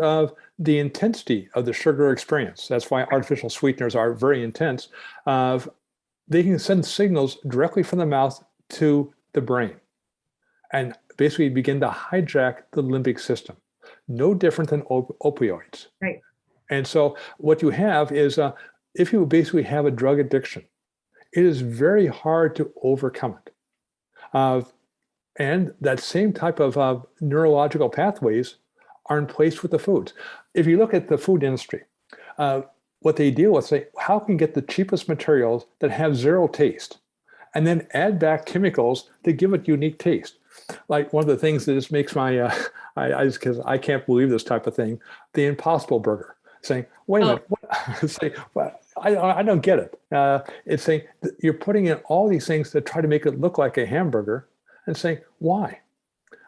the intensity of the sugar experience. That's why artificial sweeteners are very intense. They can send signals directly from the mouth to the brain and basically begin to hijack the limbic system. No different than opioids. Right. And so what you have is if you basically have a drug addiction, it is very hard to overcome it. And that same type of neurological pathways are in place with the foods. If you look at the food industry, what they deal with, say, how can get the cheapest materials that have zero taste, and then add back chemicals to give it unique taste. Like one of the things that just makes my, because I can't believe this type of thing, the Impossible Burger. Saying, wait a minute, what? Say, well, I don't get it. It's saying you're putting in all these things to try to make it look like a hamburger, and saying, why?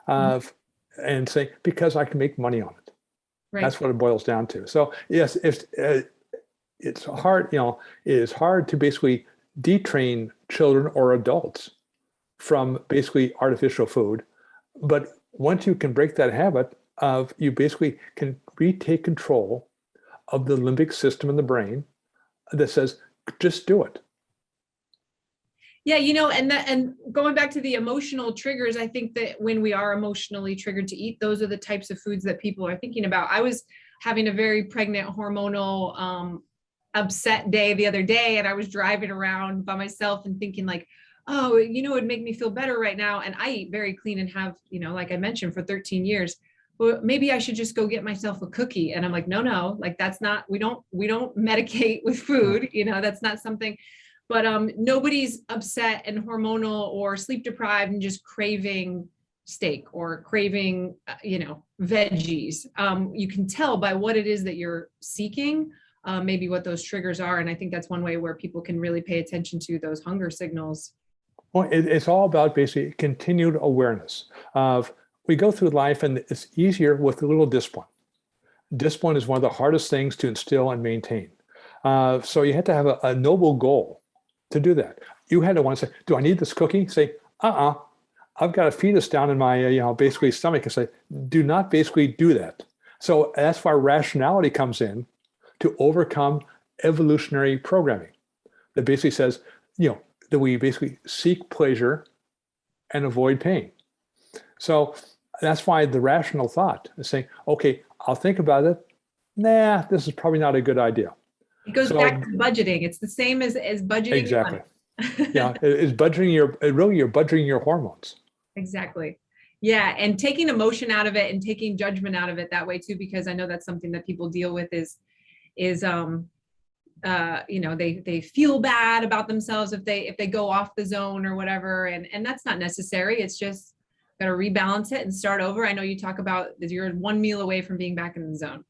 And saying, because I can make money on it. Right. That's what it boils down to. So yes, it's hard, it is hard to basically detrain children or adults from basically artificial food. But once you can break that habit you basically can retake control of the limbic system in the brain that says, just do it. Yeah, and going back to the emotional triggers, I think that when we are emotionally triggered to eat, those are the types of foods that people are thinking about. I was having a very pregnant, hormonal, upset day the other day, and I was driving around by myself and thinking like, oh, it'd make me feel better right now. And I eat very clean and have, like I mentioned, for 13 years. Well, maybe I should just go get myself a cookie. And I'm like, no, like that's not, we don't medicate with food, that's not something. But nobody's upset and hormonal or sleep deprived and just craving steak or craving, veggies. You can tell by what it is that you're seeking, maybe what those triggers are. And I think that's one way where people can really pay attention to those hunger signals. Well, it's all about basically continued awareness of, we go through life and it's easier with a little discipline. Discipline is one of the hardest things to instill and maintain. So you have to have a noble goal to do that. You had to want to say, do I need this cookie? Say, I've got a fetus down in my, basically stomach, and say, do not basically do that. So that's why rationality comes in to overcome evolutionary programming that basically says, that we basically seek pleasure and avoid pain. So that's why the rational thought is saying, okay, I'll think about it. Nah, this is probably not a good idea. It goes back to budgeting. It's the same as budgeting. Exactly. Yeah, it's budgeting you're budgeting your hormones. Exactly. Yeah, and taking emotion out of it and taking judgment out of it that way too, because I know that's something that people deal with is they feel bad about themselves if they go off the zone or whatever, and that's not necessary. It's just got to rebalance it and start over. I know you talk about that you're 1 meal away from being back in the zone.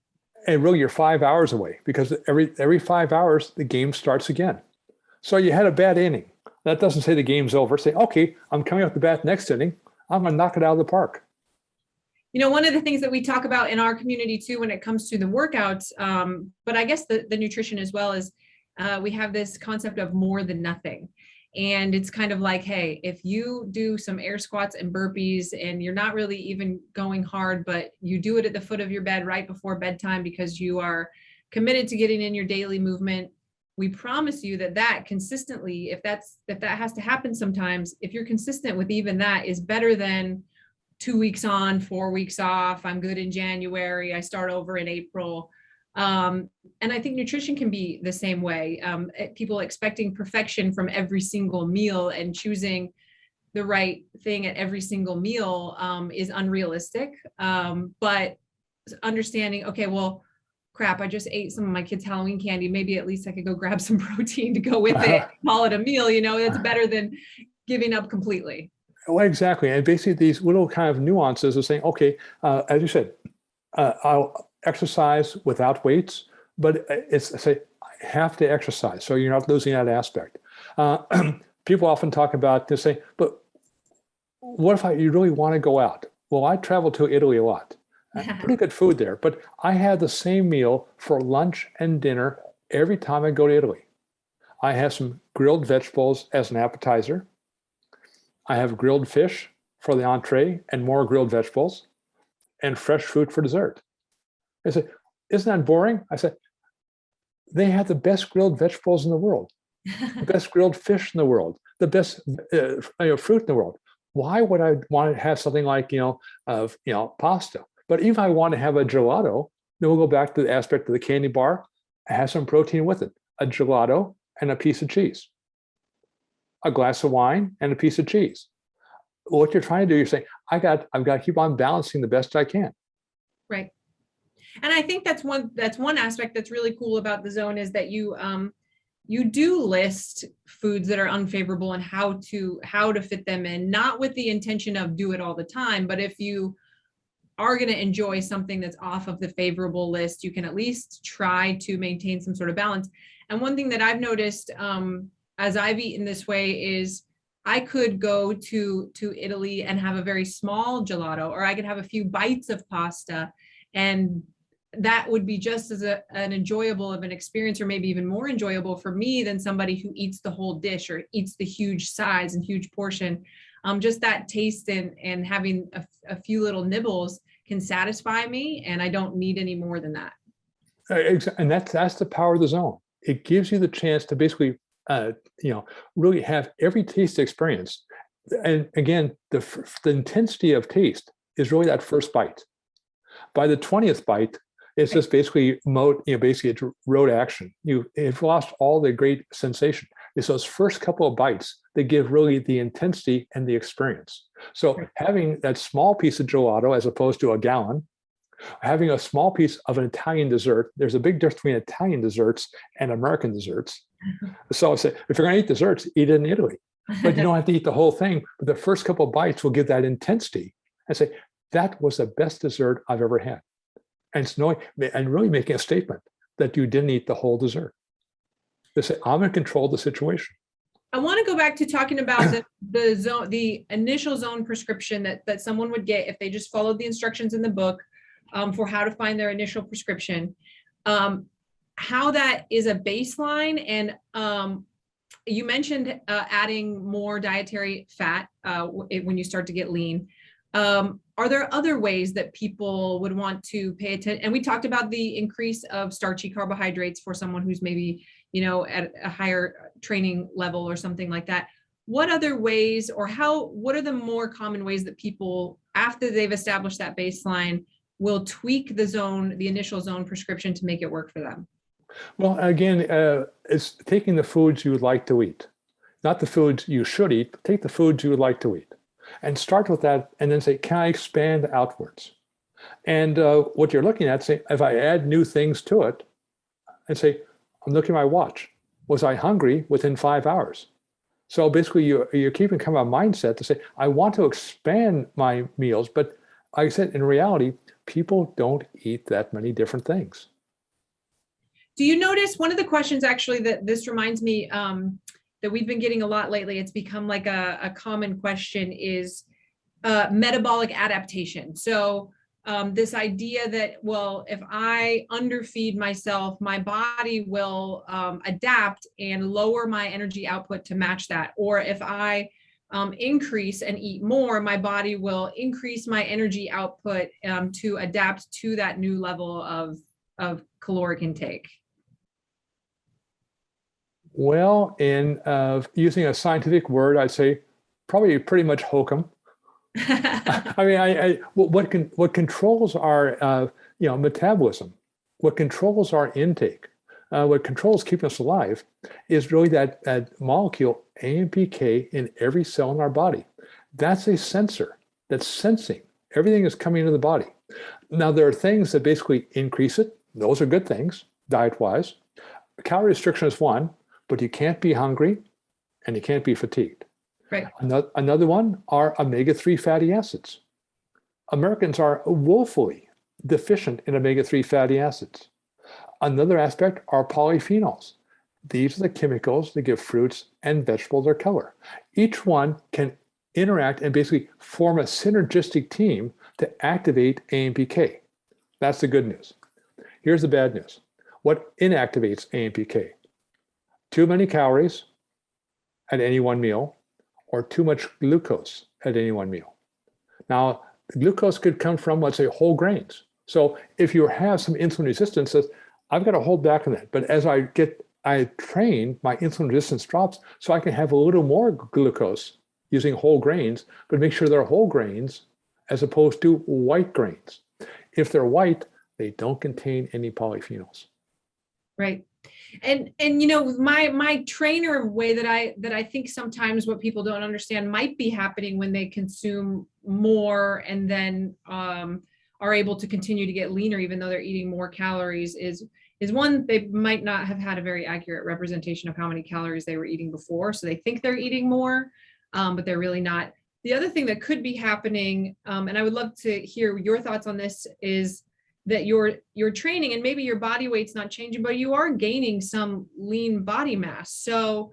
And really, you're 5 hours away, because every 5 hours, the game starts again. So you had a bad inning. That doesn't say the game's over. Say, okay, I'm coming off the bat next inning. I'm going to knock it out of the park. You know, one of the things that we talk about in our community too, when it comes to the workouts, but I guess the nutrition as well, is we have this concept of more than nothing. And it's kind of like, hey, if you do some air squats and burpees and you're not really even going hard, but you do it at the foot of your bed right before bedtime because you are committed to getting in your daily movement, we promise you that consistently, if that has to happen sometimes, if you're consistent with even that, is better than 2 weeks on, 4 weeks off. I'm good in January, I start over in April. And I think nutrition can be the same way. People expecting perfection from every single meal and choosing the right thing at every single meal is unrealistic. But understanding, okay, well, crap, I just ate some of my kids' Halloween candy. Maybe at least I could go grab some protein to go with it, call it a meal, that's better than giving up completely. Well, exactly. And basically these little kind of nuances of saying, okay, as you said, I'll exercise without weights, but it's say I have to exercise, so you're not losing that aspect. People often talk about this, say, but what if you really want to go out? Well, I travel to Italy a lot. Pretty good food there, but I have the same meal for lunch and dinner every time I go to Italy. I have some grilled vegetables as an appetizer. I have grilled fish for the entree and more grilled vegetables, and fresh fruit for dessert. I said, isn't that boring? I said, they have the best grilled vegetables in the world, the best grilled fish in the world, the best fruit in the world. Why would I want to have something like, pasta? But if I want to have a gelato, then we'll go back to the aspect of the candy bar. I have some protein with it, a gelato and a piece of cheese, a glass of wine and a piece of cheese. What you're trying to do, you're saying, I've got to keep on balancing the best I can. Right. And I think that's one aspect that's really cool about the zone, is that you do list foods that are unfavorable and how to fit them in, not with the intention of do it all the time, but if you are going to enjoy something that's off of the favorable list, you can at least try to maintain some sort of balance. And one thing that I've noticed as I've eaten this way is I could go to Italy and have a very small gelato, or I could have a few bites of pasta, and that would be just as an enjoyable of an experience, or maybe even more enjoyable for me than somebody who eats the whole dish or eats the huge size and huge portion. Just that taste and having a few little nibbles can satisfy me, and I don't need any more than that. And that's the power of the zone. It gives you the chance to basically, really have every taste experience. And again, the intensity of taste is really that first bite. By the 20th bite, it's just basically basically it's road action. You've lost all the great sensation. It's those first couple of bites that give really the intensity and the experience. So having that small piece of gelato as opposed to a gallon, having a small piece of an Italian dessert, there's a big difference between Italian desserts and American desserts. So I say, if you're going to eat desserts, eat it in Italy. But you don't have to eat the whole thing. But the first couple of bites will give that intensity and say, that was the best dessert I've ever had. And really making a statement that you didn't eat the whole dessert. They say, I'm in control of the situation. I want to go back to talking about the initial zone prescription that someone would get if they just followed the instructions in the book for how to find their initial prescription. How that is a baseline, and you mentioned adding more dietary fat when you start to get lean. Are there other ways that people would want to pay attention? And we talked about the increase of starchy carbohydrates for someone who's maybe, at a higher training level or something like that. What other ways, or what are the more common ways that people, after they've established that baseline, will tweak the initial zone prescription to make it work for them? Well, again, it's taking the foods you would like to eat, not the foods you should eat, but take the foods you would like to eat. And start with that, and then say, can I expand outwards? And what you're looking at, say, if I add new things to it, and say, I'm looking at my watch. Was I hungry within 5 hours? So basically, you're keeping kind of a mindset to say, I want to expand my meals, but like I said, in reality, people don't eat that many different things. Do you notice one of the questions actually that this reminds me that we've been getting a lot lately, it's become like a common question is metabolic adaptation. So this idea that, well, if I underfeed myself, my body will adapt and lower my energy output to match that. Or if I increase and eat more, my body will increase my energy output to adapt to that new level of caloric intake. Well, in using a scientific word, I'd say probably pretty much hokum. I mean, what controls our metabolism, what controls our intake, what controls keeping us alive, is really that molecule AMPK in every cell in our body. That's a sensor that's sensing everything is coming into the body. Now there are things that basically increase it. Those are good things, diet-wise. Calorie restriction is one, but you can't be hungry and you can't be fatigued. Right. Another one are omega-3 fatty acids. Americans are woefully deficient in omega-3 fatty acids. Another aspect are polyphenols. These are the chemicals that give fruits and vegetables their color. Each one can interact and basically form a synergistic team to activate AMPK. That's the good news. Here's the bad news. What inactivates AMPK? Too many calories at any one meal, or too much glucose at any one meal. Now, the glucose could come from, let's say, whole grains. So if you have some insulin resistance, I've got to hold back on that. But as I train, my insulin resistance drops, so I can have a little more glucose using whole grains, but make sure they're whole grains as opposed to white grains. If they're white, they don't contain any polyphenols. Right. And my trainer way that I think sometimes what people don't understand might be happening when they consume more and then are able to continue to get leaner even though they're eating more calories is one, they might not have had a very accurate representation of how many calories they were eating before, so they think they're eating more, but they're really not. The other thing that could be happening, and I would love to hear your thoughts on this, is that you're training and maybe your body weight's not changing, but you are gaining some lean body mass. So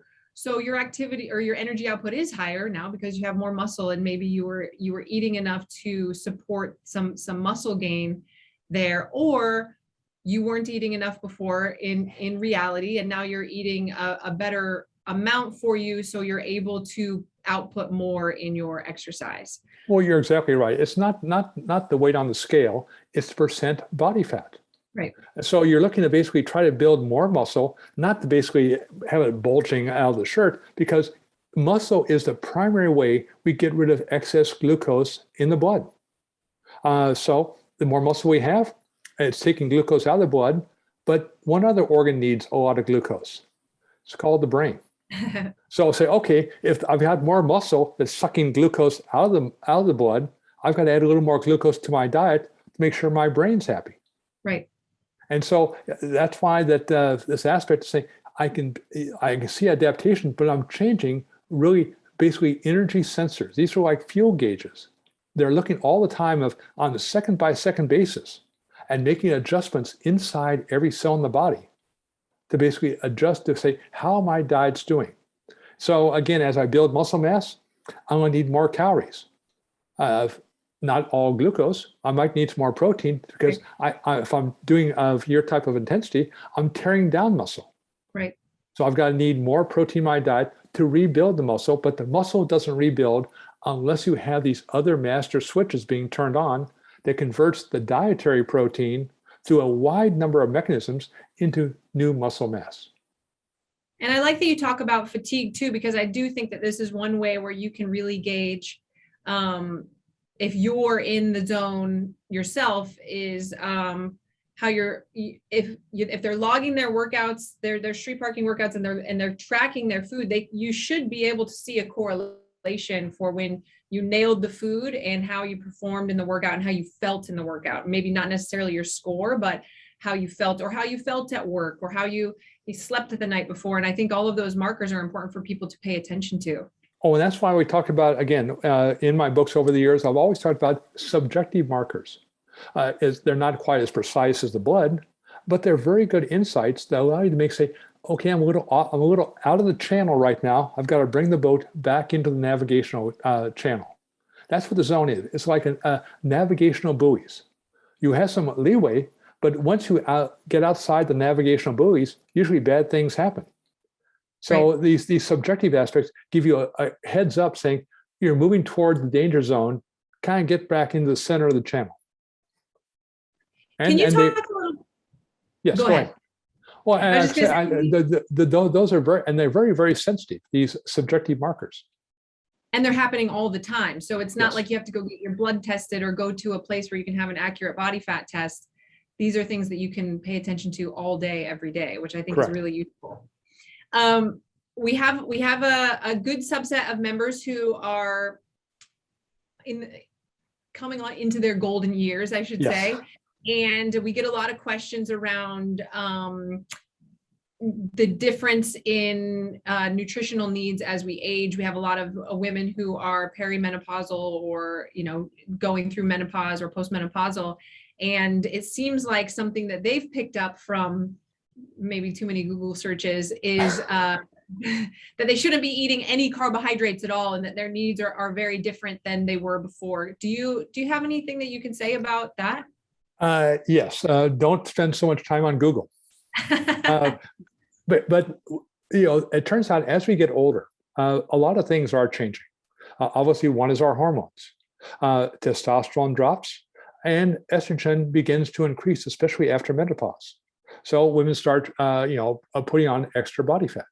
your activity or your energy output is higher now because you have more muscle, and maybe you were eating enough to support some muscle gain there, or you weren't eating enough before in reality, and now you're eating a better amount for you, so you're able to output more in your exercise. Well, you're exactly right. It's not the weight on the scale, it's the percent body fat. Right. So you're looking to basically try to build more muscle, not to basically have it bulging out of the shirt, because muscle is the primary way we get rid of excess glucose in the blood. So the more muscle we have, it's taking glucose out of the blood, but one other organ needs a lot of glucose. It's called the brain. So say, okay, if I've got more muscle that's sucking glucose out of the blood, I've got to add a little more glucose to my diet to make sure my brain's happy. Right. And so that's why that this aspect to say I can see adaptation, but I'm changing really basically energy sensors. These are like fuel gauges. They're looking all the time on a second by second basis and making adjustments inside every cell in the body to basically adjust to say, how my diet's doing. So again, as I build muscle mass, I'm going to need more calories. Not all glucose. I might need some more protein because if I'm doing your type of intensity, I'm tearing down muscle. Right. So I've got to need more protein in my diet to rebuild the muscle, but the muscle doesn't rebuild unless you have these other master switches being turned on that converts the dietary protein through a wide number of mechanisms into new muscle mass. And I like that you talk about fatigue too, because I do think that this is one way where you can really gauge if you're in the zone yourself, is how if they're logging their workouts, their street parking workouts, and they're tracking their food, you should be able to see a correlation for when you nailed the food and how you performed in the workout and how you felt in the workout. Maybe not necessarily your score, but how you felt, or how you felt at work, or how you slept the night before. And I think all of those markers are important for people to pay attention to. Oh, and that's why we talk about, again, in my books over the years, I've always talked about subjective markers. They're not quite as precise as the blood, but they're very good insights that allow you to say, okay, I'm a little out of the channel right now. I've got to bring the boat back into the navigational channel. That's what the zone is. It's like a navigational buoys. You have some leeway, but once you get outside the navigational buoys, usually bad things happen. So these subjective aspects give you a heads up saying you're moving toward the danger zone, kind of get back into the center of the channel. Can you talk a little? Yes, go ahead. Well, those are they're very, very sensitive, these subjective markers. And they're happening all the time. So it's not like you have to go get your blood tested or go to a place where you can have an accurate body fat test. These are things that you can pay attention to all day, every day, which I think is really useful. We have a good subset of members who are coming into their golden years, I should say. And we get a lot of questions around the difference in nutritional needs as we age. We have a lot of women who are perimenopausal or, going through menopause or postmenopausal. And it seems like something that they've picked up from maybe too many Google searches is that they shouldn't be eating any carbohydrates at all, and that their needs are very different than they were before. Do you have anything that you can say about that? Yes. Don't spend so much time on Google. But it turns out as we get older, a lot of things are changing. Obviously, one is our hormones. Testosterone drops, and estrogen begins to increase, especially after menopause. So women start, putting on extra body fat.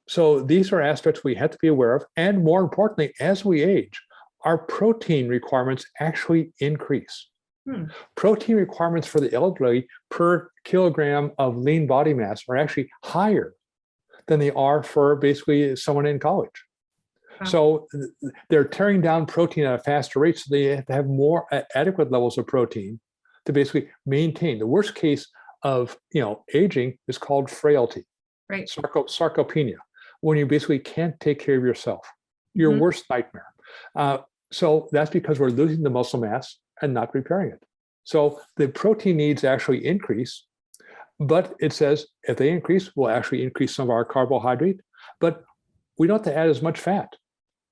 So these are aspects we have to be aware of. And more importantly, as we age, our protein requirements actually increase. Protein requirements for the elderly per kilogram of lean body mass are actually higher than they are for basically someone in college. Wow. So they're tearing down protein at a faster rate, so they have to have more adequate levels of protein to basically maintain. The worst case of aging is called frailty, sarcopenia, when you basically can't take care of yourself. Your worst nightmare. So that's because we're losing the muscle mass and not repairing it. So the protein needs actually increase, but it says if they increase, we'll actually increase some of our carbohydrate, but we don't have to add as much fat,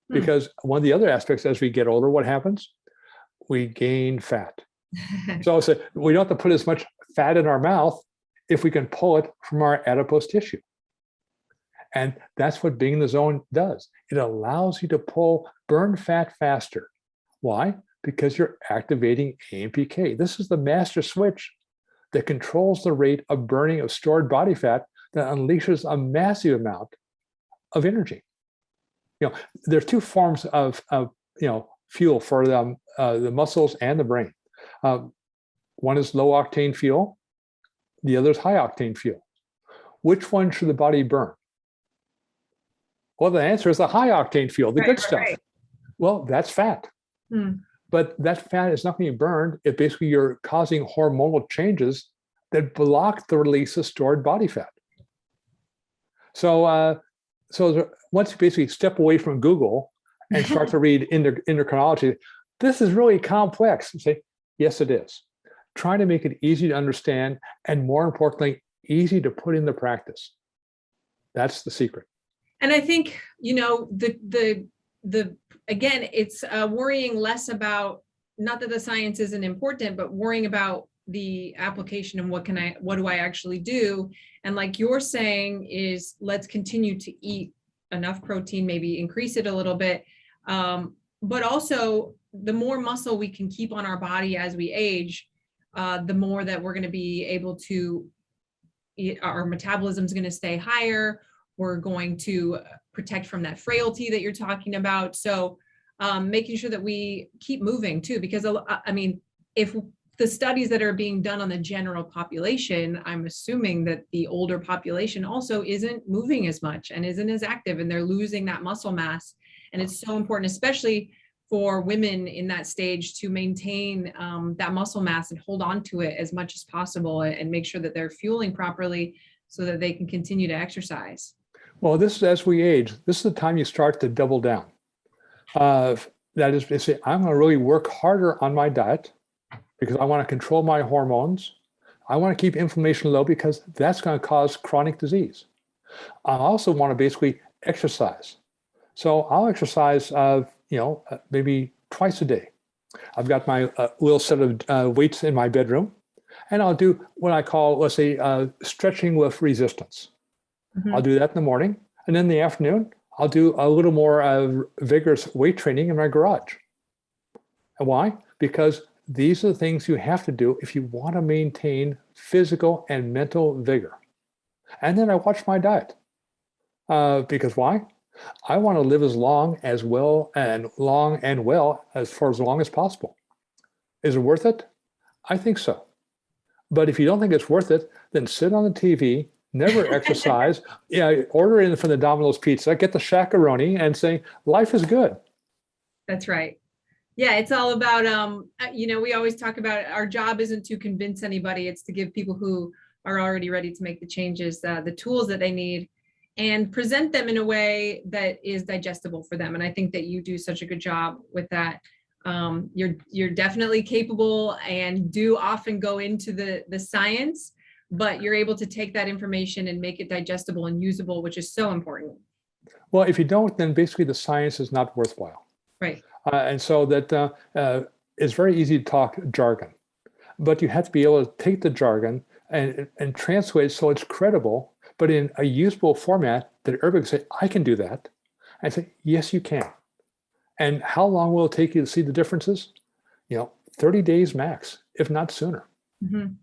because one of the other aspects as we get older, what happens? We gain fat. So we don't have to put as much fat in our mouth if we can pull it from our adipose tissue. And that's what being in the zone does. It allows you to burn fat faster. Why? Because you're activating AMPK. This is the master switch that controls the rate of burning of stored body fat that unleashes a massive amount of energy. There are two forms of fuel for the muscles and the brain. One is low octane fuel. The other is high octane fuel. Which one should the body burn? Well, the answer is the high octane fuel, the good stuff. Well, that's fat. But that fat is not being burned. It basically, you're causing hormonal changes that block the release of stored body fat. So once you basically step away from Google and start to read endocrinology, this is really complex. You say, yes, it is. Trying to make it easy to understand, and more importantly, easy to put into practice. That's the secret. And I think, again, it's worrying less about, not that the science isn't important, but worrying about the application and what do I actually do? And like you're saying is, let's continue to eat enough protein, maybe increase it a little bit. But also the more muscle we can keep on our body as we age, the more that we're going to be able to, our metabolism is going to stay higher. We're going to protect from that frailty that you're talking about. So making sure that we keep moving too, because if the studies that are being done on the general population, I'm assuming that the older population also isn't moving as much and isn't as active, and they're losing that muscle mass. And it's so important, especially for women in that stage to maintain that muscle mass and hold on to it as much as possible and make sure that they're fueling properly so that they can continue to exercise. Well, this is as we age, this is the time you start to double down. That is to say, I'm going to really work harder on my diet because I want to control my hormones. I want to keep inflammation low because that's going to cause chronic disease. I also want to basically exercise. So I'll exercise, maybe twice a day. I've got my little set of weights in my bedroom, and I'll do what I call, let's say, stretching with resistance. Mm-hmm. I'll do that in the morning, and then in the afternoon, I'll do a little more vigorous weight training in my garage. And why? Because these are the things you have to do if you want to maintain physical and mental vigor. And then I watch my diet. Because why? I want to live as long as well as for as long as possible. Is it worth it? I think so. But if you don't think it's worth it, then sit on the TV, never exercise, order in from the Domino's pizza, get the shakaroni and say, life is good. That's right. Yeah, it's all about, we always talk about our job isn't to convince anybody. It's to give people who are already ready to make the changes, the tools that they need and present them in a way that is digestible for them. And I think that you do such a good job with that. You're definitely capable and do often go into the science, but you're able to take that information and make it digestible and usable, which is so important. Well, if you don't, then basically the science is not worthwhile. Right. And so that it's very easy to talk jargon, but you have to be able to take the jargon and translate it so it's credible, but in a usable format that everybody can say, I can do that. And I say, yes, you can. And how long will it take you to see the differences? 30 days max, if not sooner. Mm-hmm.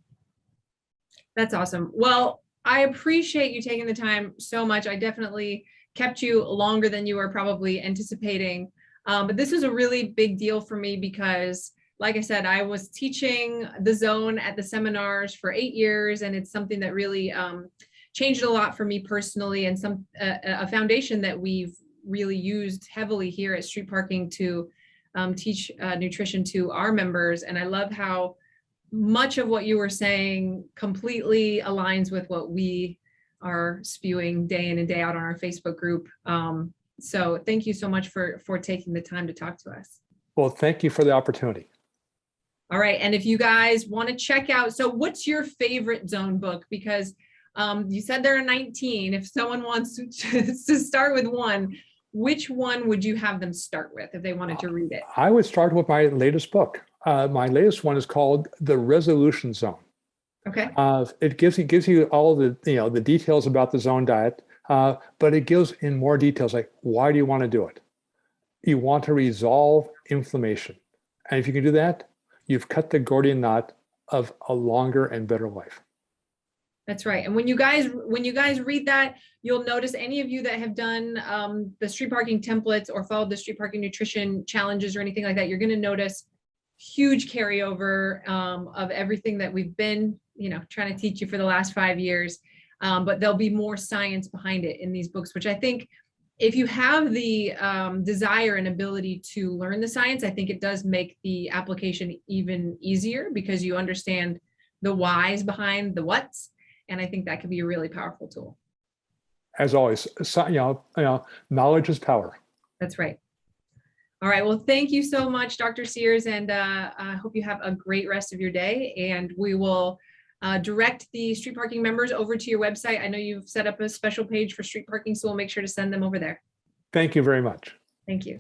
That's awesome. Well, I appreciate you taking the time so much. I definitely kept you longer than you were probably anticipating. But this is a really big deal for me because, like I said, I was teaching the zone at the seminars for 8 years, and it's something that really changed a lot for me personally, and a foundation that we've really used heavily here at Street Parking to teach nutrition to our members. And I love how much of what you were saying completely aligns with what we are spewing day in and day out on our Facebook group. So thank you so much for taking the time to talk to us. Well, thank you for the opportunity. All right. And if you guys want to check out, so what's your favorite zone book? Because you said there are 19. If someone wants to start with one, which one would you have them start with if they wanted to read it? I would start with my latest book. My latest one is called The Resolution Zone. Okay. It gives you all the details about the zone diet, but it gives in more details like, why do you want to do it? You want to resolve inflammation. And if you can do that, you've cut the Gordian knot of a longer and better life. That's right. And when you guys read that, you'll notice, any of you that have done the Street Parking templates or followed the Street Parking nutrition challenges or anything like that, you're going to notice huge carryover of everything that we've been, trying to teach you for the last 5 years. But there'll be more science behind it in these books, which I think if you have the desire and ability to learn the science, I think it does make the application even easier because you understand the whys behind the whats. And I think that could be a really powerful tool. As always, knowledge is power. That's right. All right. Well, thank you so much, Dr. Sears. And I hope you have a great rest of your day. And we will direct the Street Parking members over to your website. I know you've set up a special page for Street Parking, so we'll make sure to send them over there. Thank you very much. Thank you.